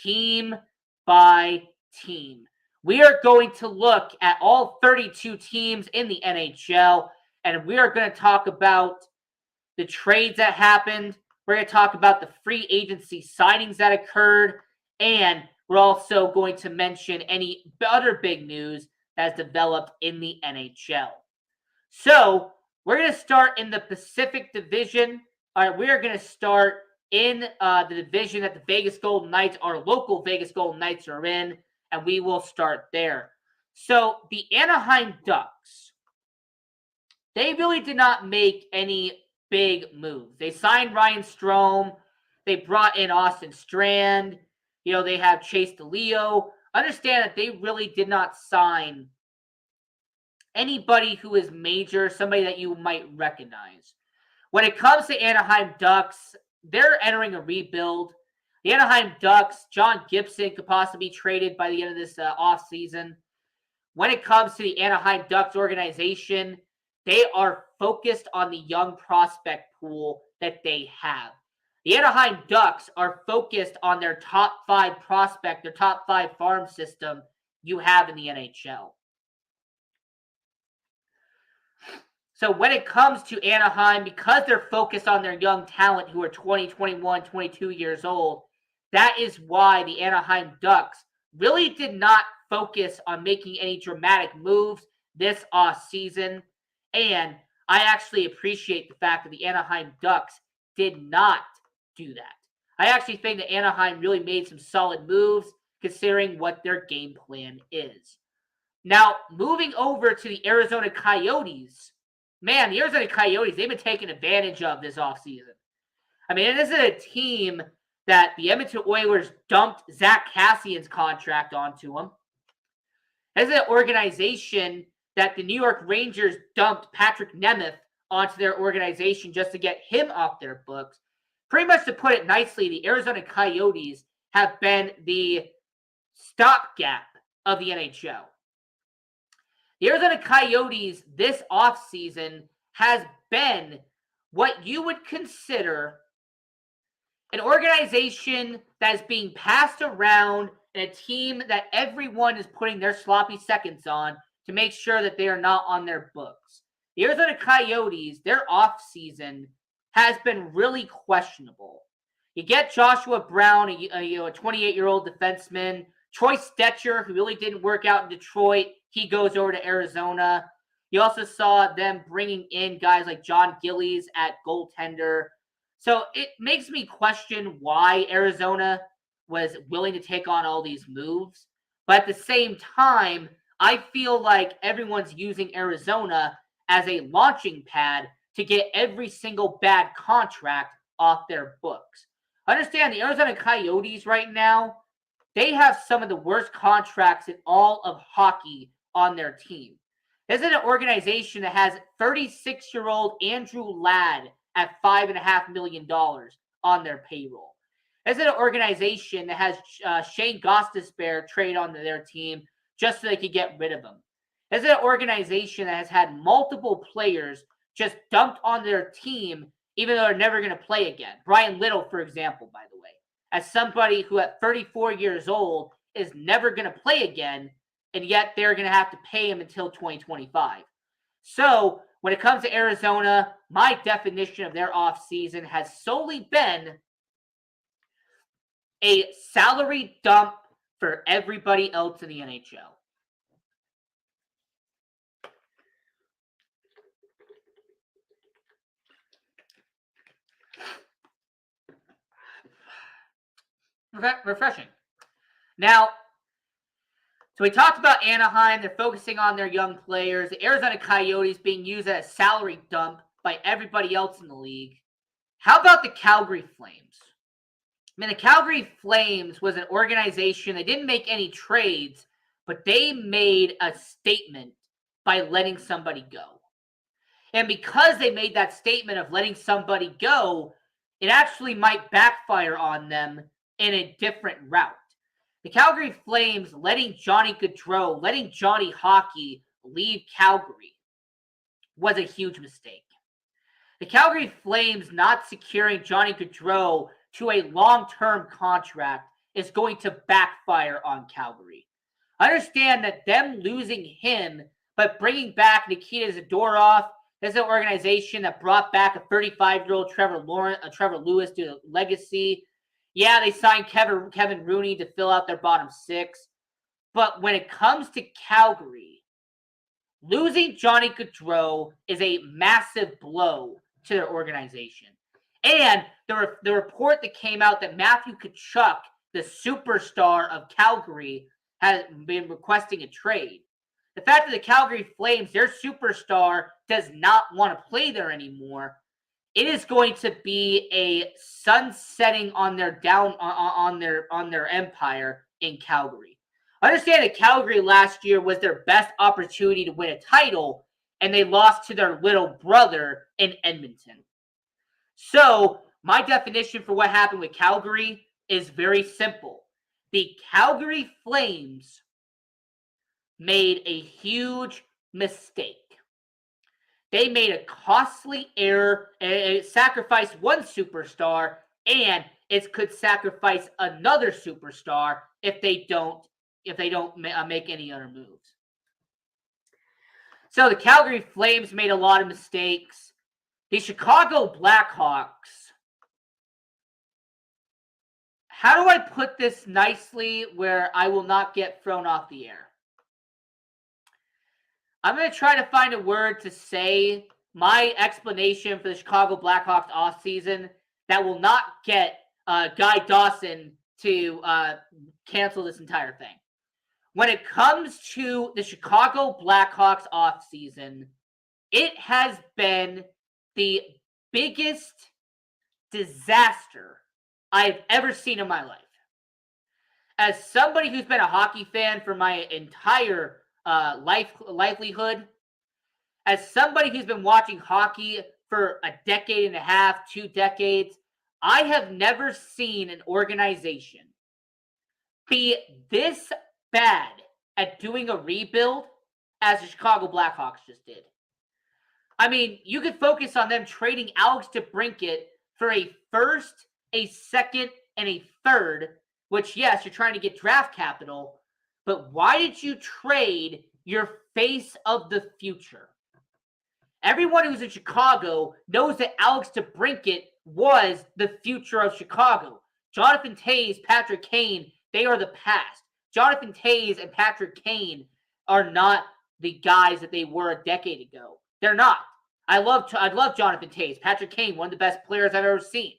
team by team. We are going to look at all 32 teams in the NHL, and we are going to talk about the trades that happened. We're going to talk about the free agency signings that occurred, and we're also going to mention any other big news that has developed in the NHL. So we're going to start in the Pacific Division. All right, we're going to start in the division that the Vegas Golden Knights, our local Vegas Golden Knights, are in, and we will start there. So the Anaheim Ducks, they really did not make any big moves. They signed Ryan Strome. They brought in Austin Strand. They have Chase DeLeo. Understand that they really did not sign anybody who is major, somebody that you might recognize. When it comes to Anaheim Ducks, they're entering a rebuild. The Anaheim Ducks, John Gibson could possibly be traded by the end of this offseason. When it comes to the Anaheim Ducks organization, they are focused on the young prospect pool that they have. The Anaheim Ducks are focused on their top 5 prospect, their top 5 farm system you have in the NHL. So when it comes to Anaheim, because they're focused on their young talent who are 20, 21, 22 years old, that is why the Anaheim Ducks really did not focus on making any dramatic moves this offseason. And I actually appreciate the fact that the Anaheim Ducks did not do that. I actually think that Anaheim really made some solid moves considering what their game plan is. Now, moving over to the Arizona Coyotes. Man, the Arizona Coyotes, they've been taken advantage of this offseason. I mean, this is a team that the Edmonton Oilers dumped Zach Cassian's contract onto them. This is an organization that the New York Rangers dumped Patrick Nemeth onto their organization just to get him off their books. Pretty much to put it nicely, the Arizona Coyotes have been the stopgap of the NHL. The Arizona Coyotes this offseason has been what you would consider an organization that is being passed around and a team that everyone is putting their sloppy seconds on to make sure that they are not on their books. The Arizona Coyotes, their offseason has been really questionable. You get Joshua Brown, a 28-year-old defenseman. Troy Stetcher, who really didn't work out in Detroit, he goes over to Arizona. You also saw them bringing in guys like John Gillies at goaltender. So it makes me question why Arizona was willing to take on all these moves. But at the same time, I feel like everyone's using Arizona as a launching pad to get every single bad contract off their books. Understand the Arizona Coyotes right now, they have some of the worst contracts in all of hockey on their team. This is an organization that has 36-year-old Andrew Ladd at $5.5 million on their payroll. This is an organization that has Shane Gostisbehere trade on their team just so they could get rid of him. This is an organization that has had multiple players just dumped on their team, even though they're never going to play again. Brian Little, for example, by the way, as somebody who at 34 years old is never going to play again, and yet they're going to have to pay him until 2025. So when it comes to Arizona, my definition of their offseason has solely been a salary dump for everybody else in the NHL. Refreshing. Now, so we talked about Anaheim. They're focusing on their young players. The Arizona Coyotes being used as a salary dump by everybody else in the league. How about the Calgary Flames? I mean, the Calgary Flames was an organization. They didn't make any trades, but they made a statement by letting somebody go. And because they made that statement of letting somebody go, it actually might backfire on them in a different route. The Calgary Flames letting Johnny Gaudreau, letting Johnny Hockey leave Calgary was a huge mistake. The Calgary Flames not securing Johnny Gaudreau to a long-term contract is going to backfire on Calgary. Understand that them losing him, but bringing back Nikita Zadorov, this is an organization that brought back a 35-year-old Trevor Lewis to the legacy. Yeah, they signed Kevin Rooney to fill out their bottom six. But when it comes to Calgary, losing Johnny Gaudreau is a massive blow to their organization. And the report that came out that Matthew Tkachuk, the superstar of Calgary, has been requesting a trade. The fact that the Calgary Flames, their superstar, does not want to play there anymore, it is going to be a sunsetting on their empire in Calgary. Understand that Calgary last year was their best opportunity to win a title, and they lost to their little brother in Edmonton. So my definition for what happened with Calgary is very simple. The Calgary Flames made a huge mistake. They made a costly error, and it sacrificed one superstar, and it could sacrifice another superstar if they don't make any other moves. So the Calgary Flames made a lot of mistakes. The Chicago Blackhawks. How do I put this nicely where I will not get thrown off the air? I'm going to try to find a word to say my explanation for the Chicago Blackhawks offseason that will not get Guy Dawson to cancel this entire thing. When it comes to the Chicago Blackhawks offseason, it has been the biggest disaster I've ever seen in my life. As somebody who's been a hockey fan for my entire livelihood, as somebody who's been watching hockey for a decade and a half, 2 decades, I have never seen an organization be this bad at doing a rebuild as the Chicago Blackhawks just did. I mean, you could focus on them trading Alex DeBrincat for a first, a second, and a third, which, yes, you're trying to get draft capital, but why did you trade your face of the future? Everyone who's in Chicago knows that Alex DeBrincat was the future of Chicago. Jonathan Toews, Patrick Kane, they are the past. Jonathan Toews and Patrick Kane are not the guys that they were a decade ago. They're not. I love Jonathan Toews. Patrick Kane, one of the best players I've ever seen.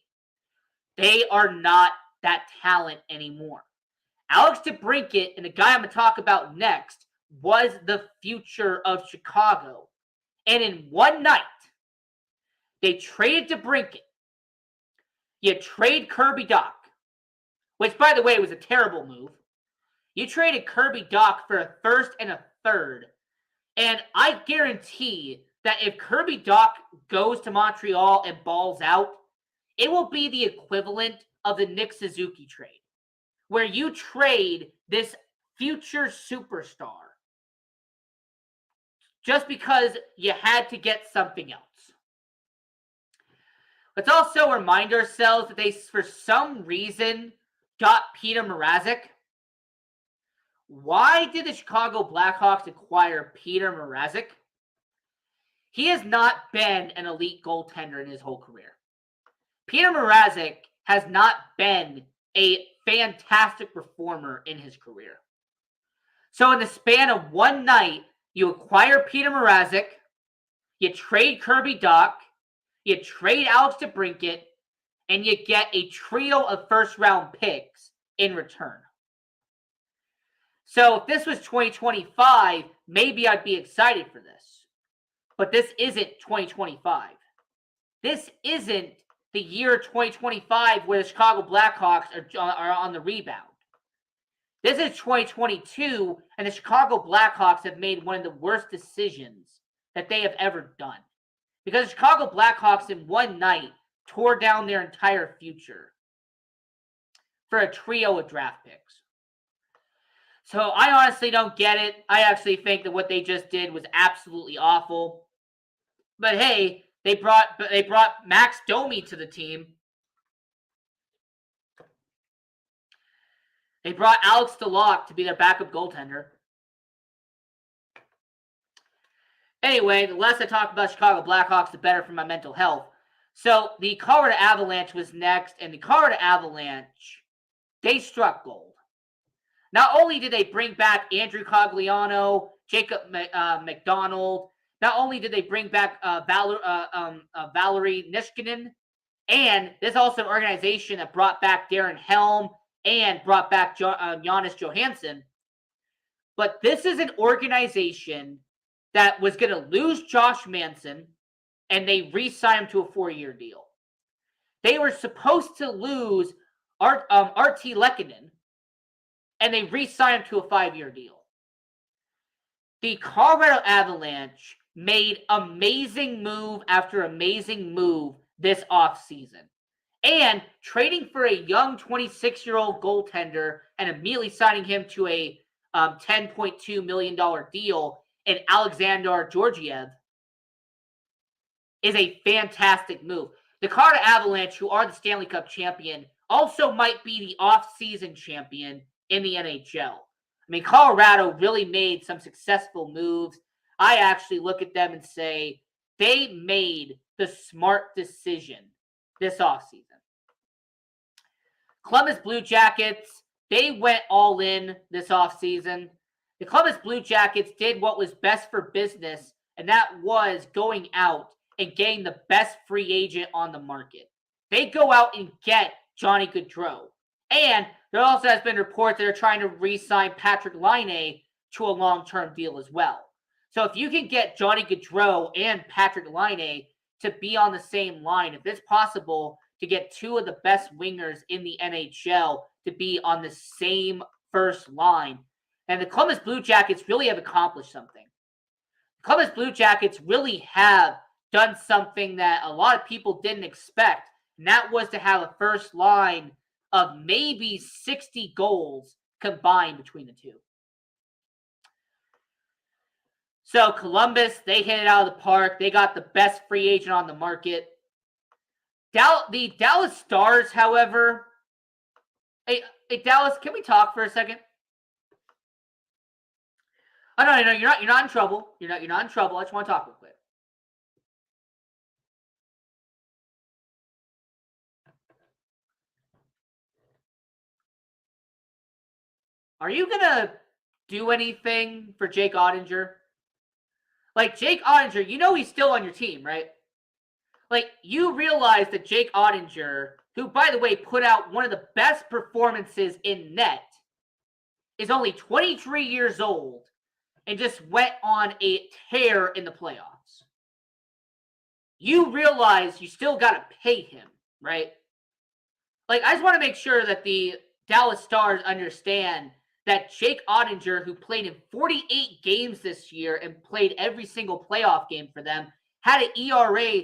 They are not that talent anymore. Alex DeBrincat, and the guy I'm going to talk about next, was the future of Chicago. And in one night, they traded DeBrincat. You trade Kirby Dach, which, by the way, was a terrible move. You traded Kirby Dach for a first and a third. And I guarantee that if Kirby Dach goes to Montreal and balls out, it will be the equivalent of the Nick Suzuki trade, where you trade this future superstar just because you had to get something else. Let's also remind ourselves that they, for some reason, got Peter Marazzic. Why did the Chicago Blackhawks acquire Peter Marazzic? He has not been an elite goaltender in his whole career. Peter Marazzic has not been a fantastic performer in his career. So in the span of one night, you acquire Peter Marazzic, you trade Kirby Dach, you trade Alex DeBrincat, and you get a trio of first-round picks in return. So if this was 2025, maybe I'd be excited for this. But this isn't 2025. This isn't the year 2025 where the Chicago Blackhawks are on the rebound. This is 2022, and the Chicago Blackhawks have made one of the worst decisions that they have ever done. Because the Chicago Blackhawks in one night tore down their entire future for a trio of draft picks. So I honestly don't get it. I actually think that what they just did was absolutely awful. But hey, they brought Max Domi to the team. They brought Alex DeLocke to be their backup goaltender. Anyway, the less I talk about Chicago Blackhawks, the better for my mental health. So the Colorado Avalanche was next, and the Colorado Avalanche, they struck gold. Not only did they bring back Andrew Cogliano, Jacob McDonald, not only did they bring back Valerie Niskanen, and this is also an organization that brought back Darren Helm and brought back Jonas Johansson. But this is an organization that was going to lose Josh Manson, and they re-signed him to a 4-year deal. They were supposed to lose Artti Lehkonen, and they re-signed him to a 5-year deal. The Colorado Avalanche made amazing move after amazing move this offseason. And trading for a young 26-year-old goaltender and immediately signing him to a $10.2 million deal in Alexander Georgiev is a fantastic move. The Colorado Avalanche, who are the Stanley Cup champion, also might be the off-season champion in the NHL. I mean, Colorado really made some successful moves. I actually look at them and say they made the smart decision this offseason. Columbus Blue Jackets, they went all in this offseason. The Columbus Blue Jackets did what was best for business, and that was going out and getting the best free agent on the market. They go out and get Johnny Gaudreau. And there also has been reports that they're trying to re-sign Patrick Laine to a long-term deal as well. So if you can get Johnny Gaudreau and Patrick Laine to be on the same line, if it's possible to get two of the best wingers in the NHL to be on the same first line, and the Columbus Blue Jackets really have accomplished something. The Columbus Blue Jackets really have done something that a lot of people didn't expect, and that was to have a first line of maybe 60 goals combined between the two. So Columbus, they hit it out of the park. They got the best free agent on the market. The Dallas Stars, however, hey Dallas, can we talk for a second? Oh no, you're not in trouble. You're not in trouble. I just want to talk real quick. Are you gonna do anything for Jake Ottinger? Like, Jake Ottinger, you know he's still on your team, right? Like, you realize that Jake Ottinger, who, by the way, put out one of the best performances in net, is only 23 years old and just went on a tear in the playoffs. You realize you still got to pay him, right? I just want to make sure that the Dallas Stars understand that Jake Ottinger, who played in 48 games this year and played every single playoff game for them, had an ERA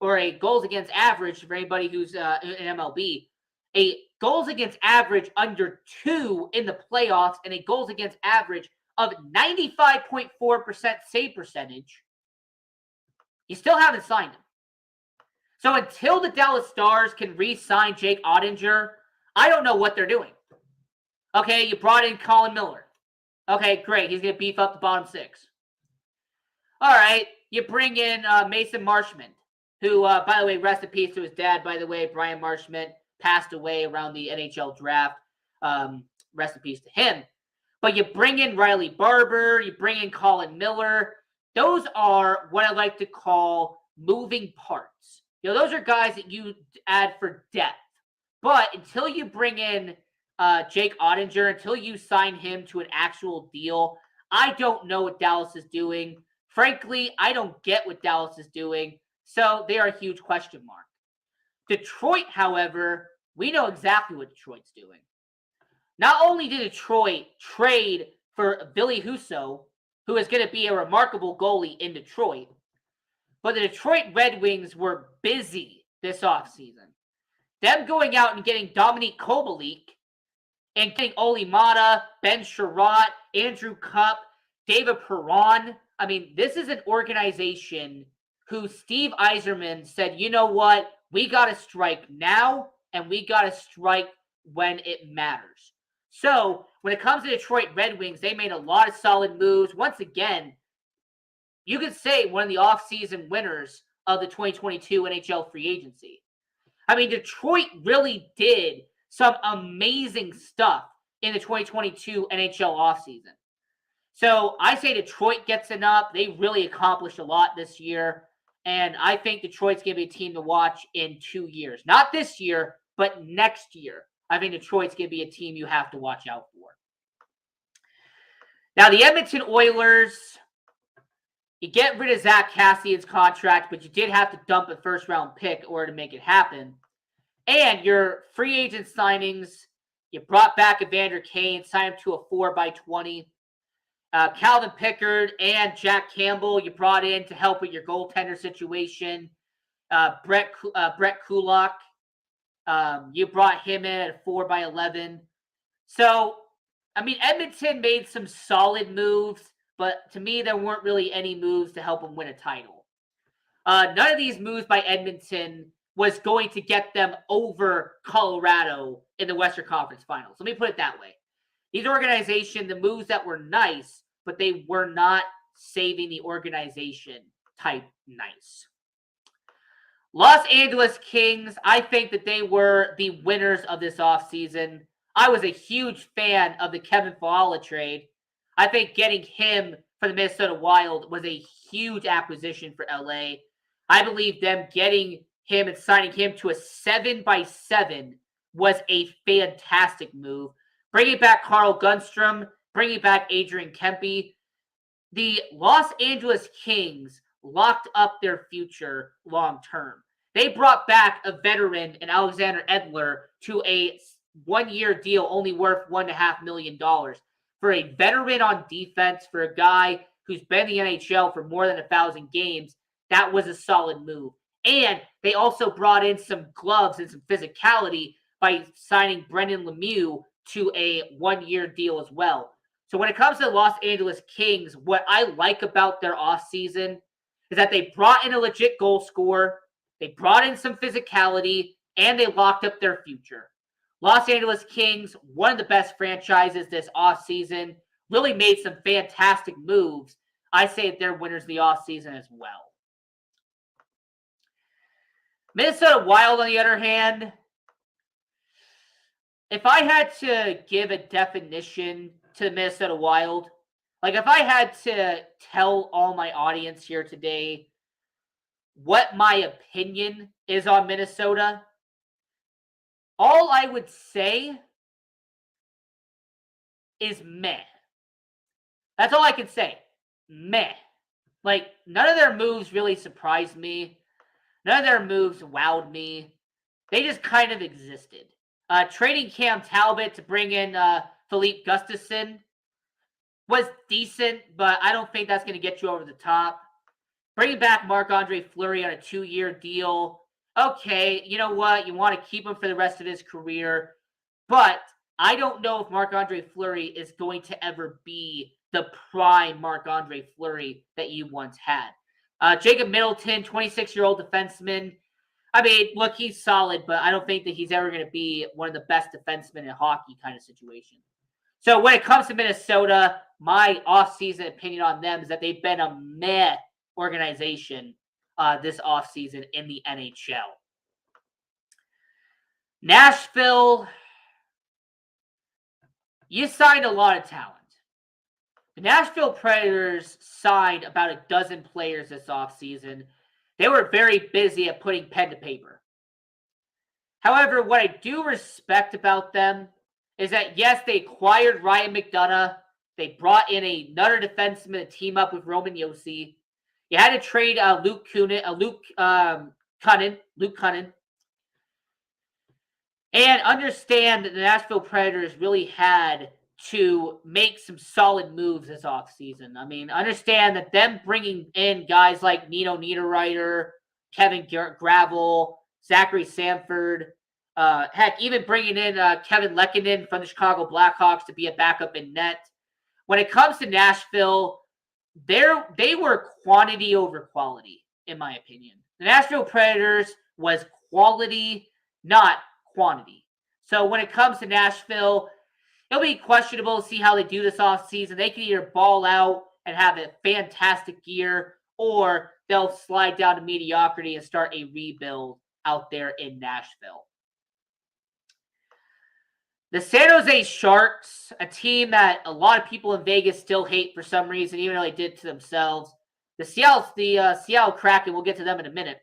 or a goals against average for anybody who's in MLB, a goals against average under 2 in the playoffs and a goals against average of 95.4% save percentage. You still haven't signed him. So until the Dallas Stars can re-sign Jake Ottinger, I don't know what they're doing. Okay, you brought in Colin Miller. Okay, great. He's going to beef up the bottom 6. All right, you bring in Mason Marchment, who, by the way, rest in peace to his dad, by the way. Brian Marchment passed away around the NHL draft. Rest in peace to him. But you bring in Riley Barber, you bring in Colin Miller. Those are what I like to call moving parts. Those are guys that you add for depth. But until you bring in Jake Ottinger, until you sign him to an actual deal, I don't know what Dallas is doing. Frankly, I don't get what Dallas is doing. So they are a huge question mark. Detroit, however, we know exactly what Detroit's doing. Not only did Detroit trade for Billy Husso, who is going to be a remarkable goalie in Detroit, but the Detroit Red Wings were busy this offseason. Them going out and getting Dominique Kubalik and getting Oli Mata, Ben Sherratt, Andrew Cupp, David Perron. I mean, this is an organization who Steve Yzerman said, you know what? We got to strike now, and we got to strike when it matters. So when it comes to Detroit Red Wings, they made a lot of solid moves. Once again, you could say one of the offseason winners of the 2022 NHL Free Agency. I mean, Detroit really did some amazing stuff in the 2022 NHL offseason. So I say Detroit gets it up. They really accomplished a lot this year. And I think Detroit's going to be a team to watch in 2 years. Not this year, but next year. I think Detroit's going to be a team you have to watch out for. Now, the Edmonton Oilers, you get rid of Zach Cassian's contract, but you did have to dump a first-round pick in order to make it happen. And your free agent signings, you brought back Evander Kane, signed him to a 4x20. Calvin Pickard and Jack Campbell, you brought in to help with your goaltender situation. Brett Kulak, you brought him in at 4x11. So, I mean, Edmonton made some solid moves, but to me, there weren't really any moves to help them win a title. None of these moves by Edmonton was going to get them over Colorado in the Western Conference Finals. Let me put it that way. These organizations, the moves that were nice, but they were not saving the organization type nice. Los Angeles Kings, I think that they were the winners of this offseason. I was a huge fan of the Kevin Fiala trade. I think getting him for the Minnesota Wild was a huge acquisition for LA. I believe them getting him and signing him to a 7x7 was a fantastic move. Bringing back Carl Gunstrom, bringing back Adrian Kempe. The Los Angeles Kings locked up their future long term. They brought back a veteran in Alexander Edler to a 1-year deal only worth $1.5 million. For a veteran on defense, for a guy who's been in the NHL for more than 1,000 games, that was a solid move. And they also brought in some gloves and some physicality by signing Brendan Lemieux to a 1-year deal as well. So when it comes to the Los Angeles Kings, what I like about their offseason is that they brought in a legit goal scorer, they brought in some physicality, and they locked up their future. Los Angeles Kings, one of the best franchises this offseason, really made some fantastic moves. I say that they're winners of the offseason as well. Minnesota Wild, on the other hand, if I had to give a definition to the Minnesota Wild, like if I had to tell all my audience here today what my opinion is on Minnesota, all I would say is meh. That's all I can say. Meh. Like, none of their moves really surprised me. None of their moves wowed me. They just kind of existed. Trading Cam Talbot to bring in Philippe Gustafson was decent, but I don't think that's going to get you over the top. Bringing back Marc-Andre Fleury on a 2-year deal. Okay, you know what? You want to keep him for the rest of his career. But I don't know if Marc-Andre Fleury is going to ever be the prime Marc-Andre Fleury that you once had. Jacob Middleton, 26-year-old defenseman. I mean, look, he's solid, but I don't think that he's ever going to be one of the best defensemen in hockey kind of situation. So when it comes to Minnesota, my offseason opinion on them is that they've been a meh organization this offseason in the NHL. Nashville, you signed a lot of talent. The Nashville Predators signed about a dozen players this offseason. They were very busy at putting pen to paper. However, what I do respect about them is that, yes, they acquired Ryan McDonough. They brought in another defenseman to team up with Roman Josi. You had to trade Luke Kunin. And understand that the Nashville Predators really had to make some solid moves this offseason. I mean, understand that them bringing in guys like Nino Niederreiter, Kevin Gravel, Zachary Sanford, heck, even bringing in Kevin Lehkonen from the Chicago Blackhawks to be a backup in net. When it comes to Nashville, they were quantity over quality, in my opinion. The Nashville Predators was quality, not quantity. So when it comes to Nashville, it'll be questionable to see how they do this offseason. They can either ball out and have a fantastic year, or they'll slide down to mediocrity and start a rebuild out there in Nashville. The San Jose Sharks, a team that a lot of people in Vegas still hate for some reason, even though they did to themselves. The Seattle Kraken, we'll get to them in a minute.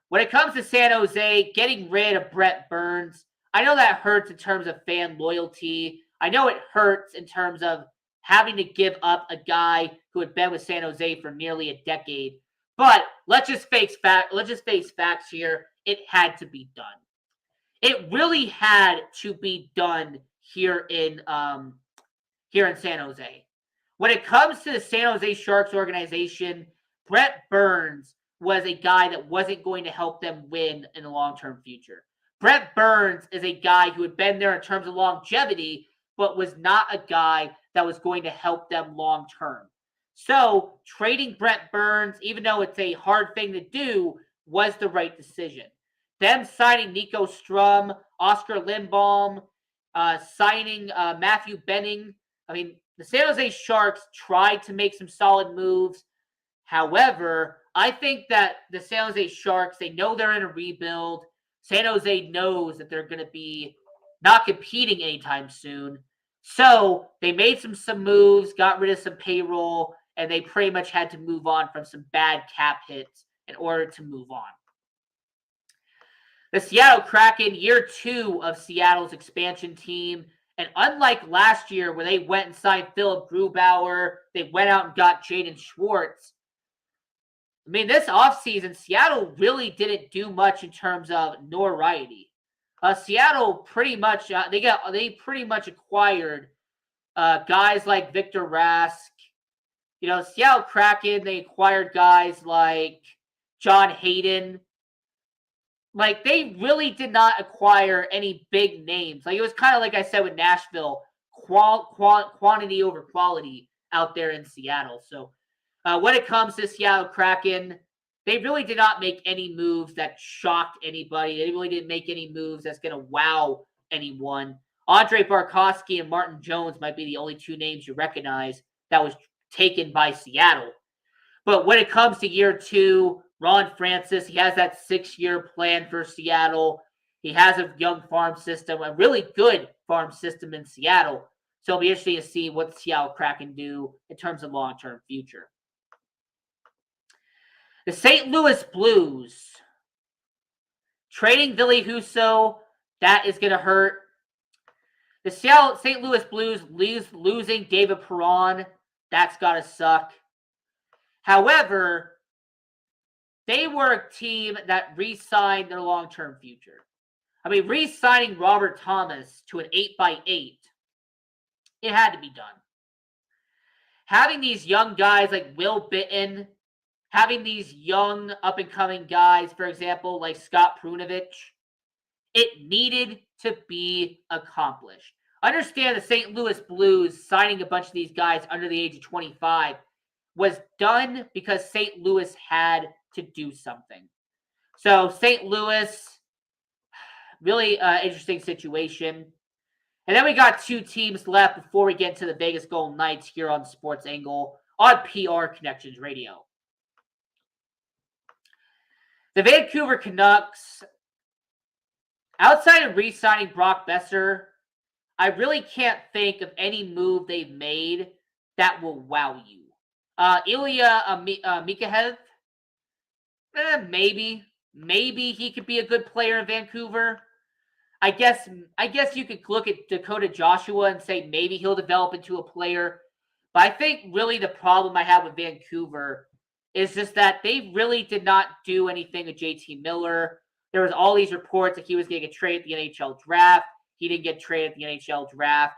When it comes to San Jose, getting rid of Brent Burns, I know that hurts in terms of fan loyalty. I know it hurts in terms of having to give up a guy who had been with San Jose for nearly a decade. But let's just face facts here. It had to be done. It really had to be done here in San Jose. When it comes to the San Jose Sharks organization, Brent Burns was a guy that wasn't going to help them win in the long-term future. Brent Burns is a guy who had been there in terms of longevity, but was not a guy that was going to help them long-term. So trading Brent Burns, even though it's a hard thing to do, was the right decision. Them signing Nico Strum, Oscar Lindbaum, signing Matthew Benning. I mean, the San Jose Sharks tried to make some solid moves. However, I think that the San Jose Sharks, they know they're in a rebuild. San Jose knows that they're going to be not competing anytime soon. So they made some moves, got rid of some payroll, and they pretty much had to move on from some bad cap hits in order to move on. The Seattle Kraken, year 2 of Seattle's expansion team. And unlike last year where they went and signed Philip Grubauer, they went out and got Jaden Schwartz. I mean, this offseason, Seattle really didn't do much in terms of notoriety. Seattle pretty much they pretty much acquired guys like Victor Rask. You know, Seattle Kraken, they acquired guys like John Hayden. Like, they really did not acquire any big names. Like, it was kind of like I said with Nashville, quantity over quality out there in Seattle. So, when it comes to Seattle Kraken, they really did not make any moves that shocked anybody. They really didn't make any moves that's going to wow anyone. Andre Barkowski and Martin Jones might be the only 2 names you recognize that was taken by Seattle. But when it comes to year 2, Ron Francis, he has that 6-year plan for Seattle. He has a young farm system, a really good farm system in Seattle. So it'll be interesting to see what the Seattle Kraken do in terms of long-term future. The St. Louis Blues. Trading Ville Husso, that is going to hurt. The St. Louis Blues losing David Perron, that's got to suck. However, they were a team that re-signed their long-term future. I mean, re-signing Robert Thomas to an 8x8, it had to be done. Having these young guys like Will Bitton, having these young up-and-coming guys, for example, like Scott Prunovich, it needed to be accomplished. Understand the St. Louis Blues signing a bunch of these guys under the age of 25 was done because St. Louis had to do something. So St. Louis, really interesting situation. And then we got two teams left before we get to the Vegas Golden Knights here on Sports Angle on PR Connections Radio. The Vancouver Canucks, outside of re-signing Brock Besser, I really can't think of any move they've made that will wow you. Ilya Mikheyev, maybe he could be a good player in Vancouver. I guess you could look at Dakota Joshua and say maybe he'll develop into a player. But I think really the problem I have with Vancouver is just that they really did not do anything with JT Miller. There was all these reports that he was going to get traded at the NHL draft. He didn't get traded at the NHL draft.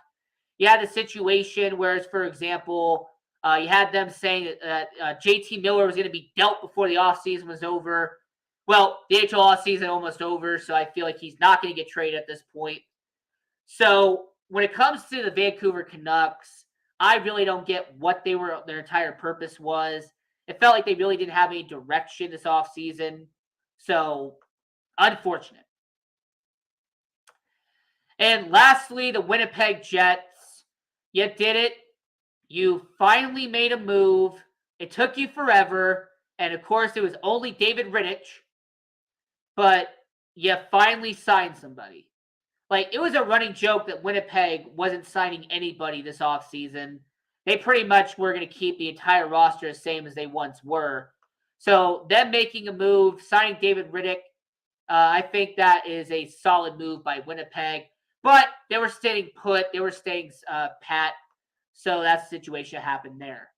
You had the situation where, for example, you had them saying that JT Miller was going to be dealt before the offseason was over. Well, the NHL offseason almost over, so I feel like he's not going to get traded at this point. So when it comes to the Vancouver Canucks, I really don't get what their entire purpose was. It felt like they really didn't have any direction this offseason. So, unfortunate. And lastly, the Winnipeg Jets. You did it. You finally made a move. It took you forever. And, of course, it was only David Rittich. But you finally signed somebody. Like, it was a running joke that Winnipeg wasn't signing anybody this offseason. They pretty much were going to keep the entire roster the same as they once were. So, them making a move, signing David Rittich, I think that is a solid move by Winnipeg. But they were staying put. They were staying pat. So, that's the situation that happened there.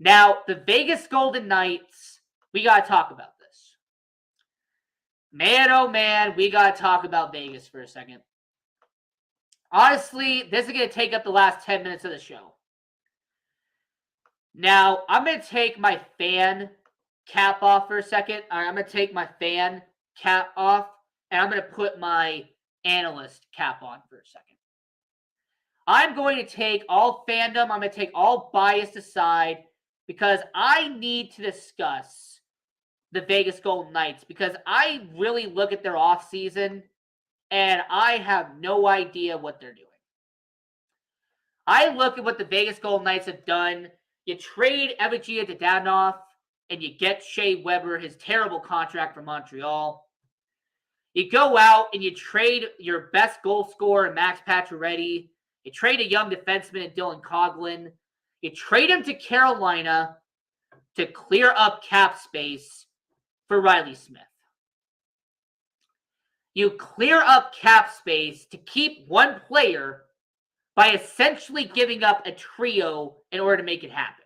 Now, the Vegas Golden Knights, we got to talk about this. Man, oh man, we got to talk about Vegas for a second. Honestly, this is going to take up the last 10 minutes of the show. Now, I'm going to take my fan cap off for a second. All right, I'm going to take my fan cap off, and I'm going to put my analyst cap on for a second. I'm going to take all fandom, I'm going to take all bias aside, because I need to discuss the Vegas Golden Knights, because I really look at their offseason, and I have no idea what they're doing. I look at what the Vegas Golden Knights have done. You trade Evgeny Dadonov, and you get Shea Weber, his terrible contract from Montreal. You go out and you trade your best goal scorer, Max Pacioretty. You trade a young defenseman in Dylan Coghlan. You trade him to Carolina to clear up cap space for Riley Smith. You clear up cap space to keep one player by essentially giving up a trio in order to make it happen.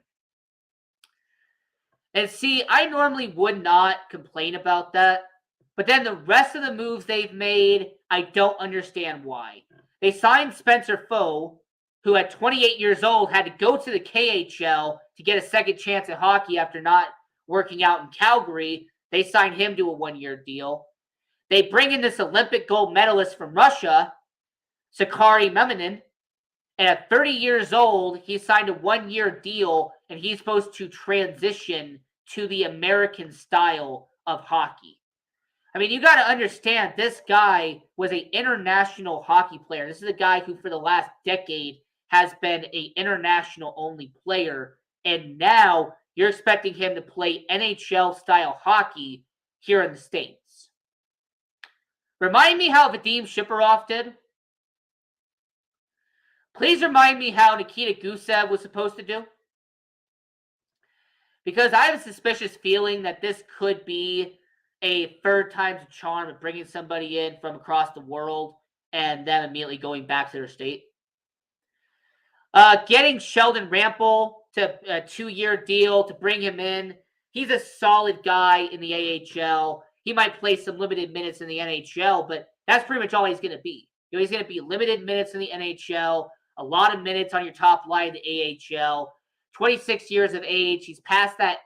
And see, I normally would not complain about that, but then the rest of the moves they've made, I don't understand why. They signed Spencer Foe, who at 28 years old had to go to the KHL to get a second chance at hockey after not working out in Calgary. They signed him to a one-year deal. They bring in this Olympic gold medalist from Russia, Sakari Meminin, and at 30 years old, he signed a one-year deal, and he's supposed to transition to the American style of hockey. I mean, you got to understand, this guy was an international hockey player. This is a guy who, for the last decade, has been an international-only player, and now you're expecting him to play NHL-style hockey here in the States. Remind me how Vadim Shiparov did. Please remind me how Nikita Gusev was supposed to do. Because I have a suspicious feeling that this could be a third time's a charm of bringing somebody in from across the world and then immediately going back to their state. Getting Sheldon Rampel to a 2-year deal to bring him in. He's a solid guy in the AHL. He might play some limited minutes in the NHL, but That's pretty much all he's going to be. He's going to be limited minutes in the NHL, a lot of minutes on your top line in the AHL. 26 years of age. He's past that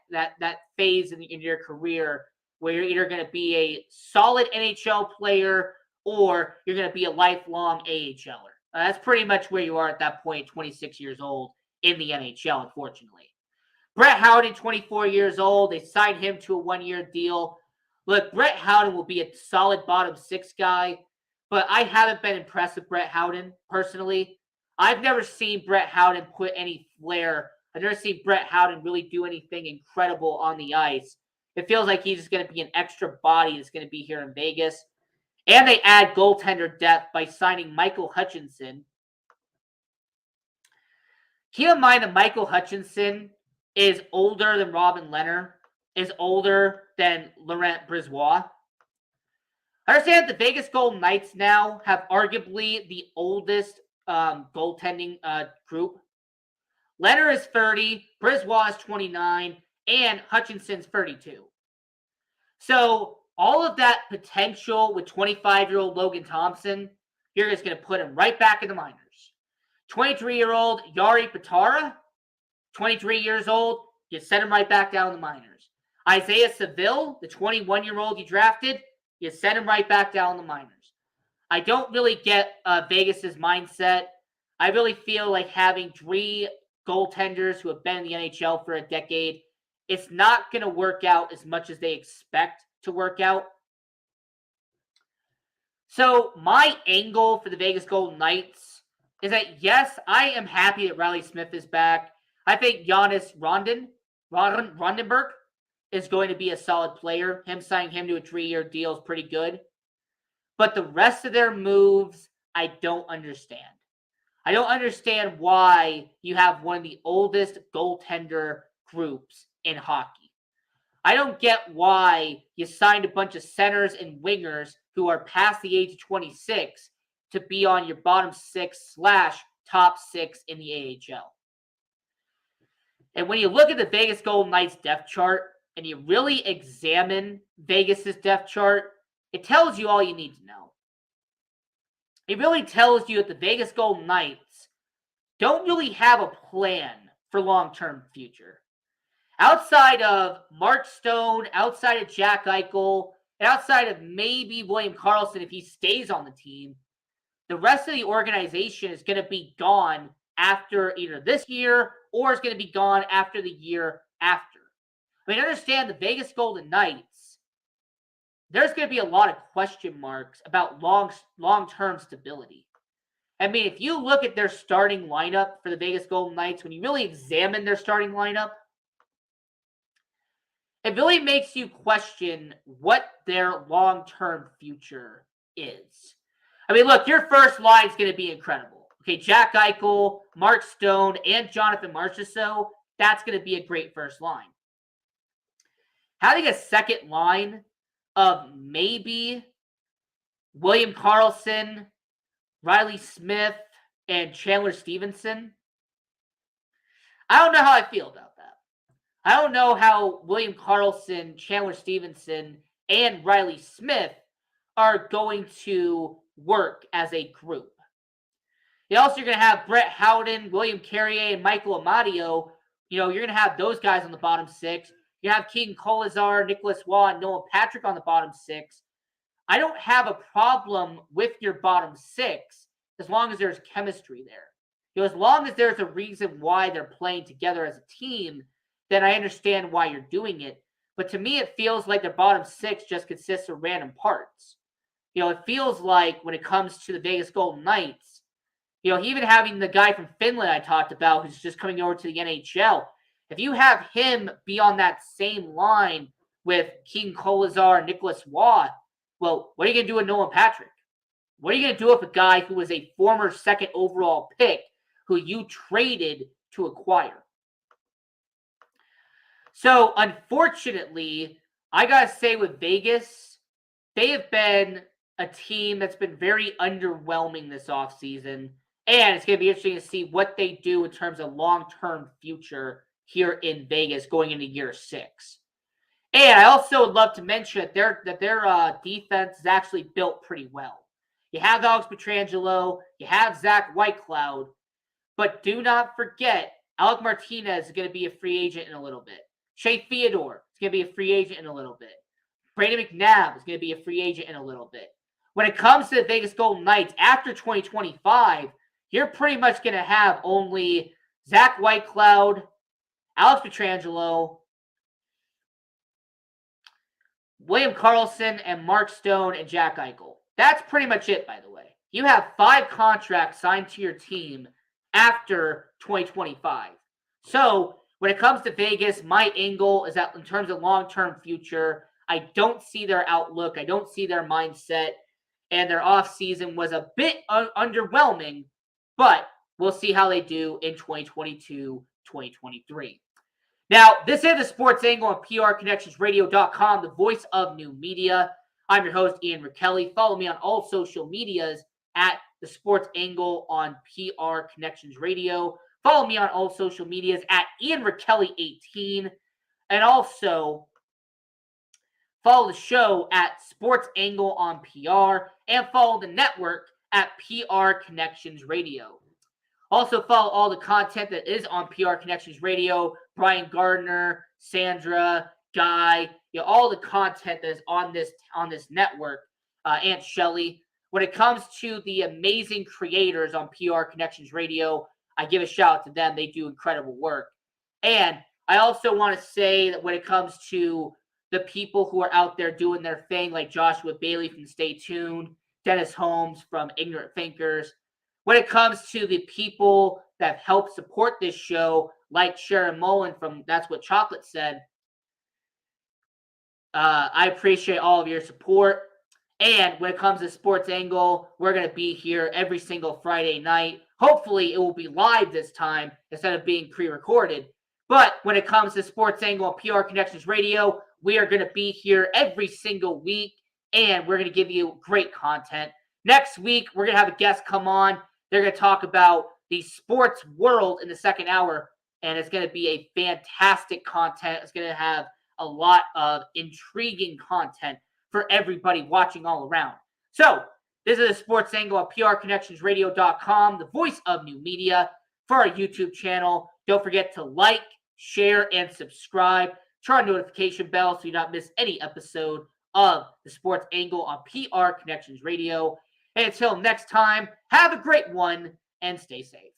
phase in your career where you're either going to be a solid NHL player or you're going to be a lifelong AHLer. That's pretty much where you are at that point, 26 years old in the NHL, unfortunately. Brett Howden, 24 years old. They signed him to a one-year deal. Look, Brett Howden will be a solid bottom six guy, but I haven't been impressed with Brett Howden personally. I've never seen Brett Howden put any flair. I've never seen Brett Howden really do anything incredible on the ice. It feels like he's just going to be an extra body that's going to be here in Vegas. And they add goaltender depth by signing Michael Hutchinson. Keep in mind that Michael Hutchinson is older than Robin Lehner, is older than Laurent Brisebois. I understand that the Vegas Golden Knights now have arguably the oldest goaltending group. Lehner is 30, Brisebois is 29, and Hutchinson's 32. So all of that potential with 25-year-old Logan Thompson, you're just going to put him right back in the minors. 23-year-old Jari Patara, 23 years old, you send him right back down in the minors. Isaiah Seville, the 21-year-old you drafted, you send him right back down in the minors. I don't really get Vegas's mindset. I really feel like having three goaltenders who have been in the NHL for a decade, it's not going to work out as much as they expect to work out. So my angle for the Vegas Golden Knights is that, yes, I am happy that Riley Smith is back. I think Jonas Rondenberg is going to be a solid player. Him signing him to a 3-year deal is pretty good. But the rest of their moves, I don't understand. I don't understand why you have one of the oldest goaltender groups in hockey. I don't get why you signed a bunch of centers and wingers who are past the age of 26 to be on your bottom six / top six in the AHL. And when you look at the Vegas Golden Knights depth chart and you really examine Vegas's depth chart, it tells you all you need to know. It really tells you that the Vegas Golden Knights don't really have a plan for long-term future. Outside of Mark Stone, outside of Jack Eichel, and outside of maybe William Karlsson if he stays on the team, the rest of the organization is going to be gone after either this year or is going to be gone after the year after. I mean, understand the Vegas Golden Knights, there's going to be a lot of question marks about long-term stability. I mean, if you look at their starting lineup for the Vegas Golden Knights, when you really examine their starting lineup, it really makes you question what their long-term future is. I mean, look, your first line is going to be incredible. Okay, Jack Eichel, Mark Stone, and Jonathan Marchessault, that's going to be a great first line. Having a second line of maybe William Karlsson, Riley Smith, and Chandler Stevenson, I don't know how I feel about that. I don't know how William Karlsson, Chandler Stevenson, and Riley Smith are going to work as a group. You're also going to have Brett Howden, William Carrier, and Michael Amadio. You're going to have those guys on the bottom six. You have Keegan Kolesar, Nicholas Waugh, and Nolan Patrick on the bottom six. I don't have a problem with your bottom six as long as there's chemistry there. As long as there's a reason why they're playing together as a team, then I understand why you're doing it. But to me, it feels like their bottom six just consists of random parts. It feels like when it comes to the Vegas Golden Knights, even having the guy from Finland I talked about who's just coming over to the NHL, if you have him be on that same line with Keegan Kolesar and Nicholas Waugh, well, what are you going to do with Nolan Patrick? What are you going to do with a guy who was a former second overall pick who you traded to acquire? So, unfortunately, I got to say with Vegas, they have been a team that's been very underwhelming this offseason. And it's going to be interesting to see what they do in terms of long-term future here in Vegas going into year 6. And I also would love to mention that their defense is actually built pretty well. You have Alex Pietrangelo. You have Zach Whitecloud. But do not forget, Alec Martinez is going to be a free agent in a little bit. Shea Theodore is going to be a free agent in a little bit. Brandon McNabb is going to be a free agent in a little bit. When it comes to the Vegas Golden Knights after 2025, you're pretty much going to have only Zach Whitecloud, Alex Pietrangelo, William Karlsson, and Mark Stone and Jack Eichel. That's pretty much it, by the way. You have 5 contracts signed to your team after 2025. So when it comes to Vegas, my angle is that in terms of long-term future, I don't see their outlook. I don't see their mindset. And their offseason was a bit underwhelming, but we'll see how they do in 2022, 2023. Now, this is the Sports Angle on PRConnectionsRadio.com, the voice of new media. I'm your host, Ian Rakelli. Follow me on all social medias at the Sports Angle on PR Connections Radio. Follow me on all social medias at Ian Rakelli18. And also follow the show at Sports Angle on PR. And follow the network at PR Connections Radio. Also follow all the content that is on PR Connections Radio. Brian Gardner, Sandra, Guy, all the content that is on this network. Aunt Shelley. When it comes to the amazing creators on PR Connections Radio, I give a shout out to them. They do incredible work. And I also want to say that when it comes to the people who are out there doing their thing, like Joshua Bailey from Stay Tuned, Dennis Holmes from Ignorant Thinkers, when it comes to the people that have helped support this show, like Sharon Mullen from That's What Chocolate Said, I appreciate all of your support. And when it comes to Sports Angle, we're going to be here every single Friday night. Hopefully, it will be live this time instead of being pre-recorded. But when it comes to Sports Angle on PR Connections Radio, we are going to be here every single week, and we're going to give you great content. Next week, we're going to have a guest come on. They're going to talk about the sports world in the second hour, and it's going to be a fantastic content. It's going to have a lot of intriguing content for everybody watching all around. So, this is a Sports Angle on PRConnectionsRadio.com, the voice of new media. For our YouTube channel, don't forget to like, share, and subscribe. Turn on notification bell so you don't miss any episode of the Sports Angle on PR Connections Radio. And until next time, have a great one and stay safe.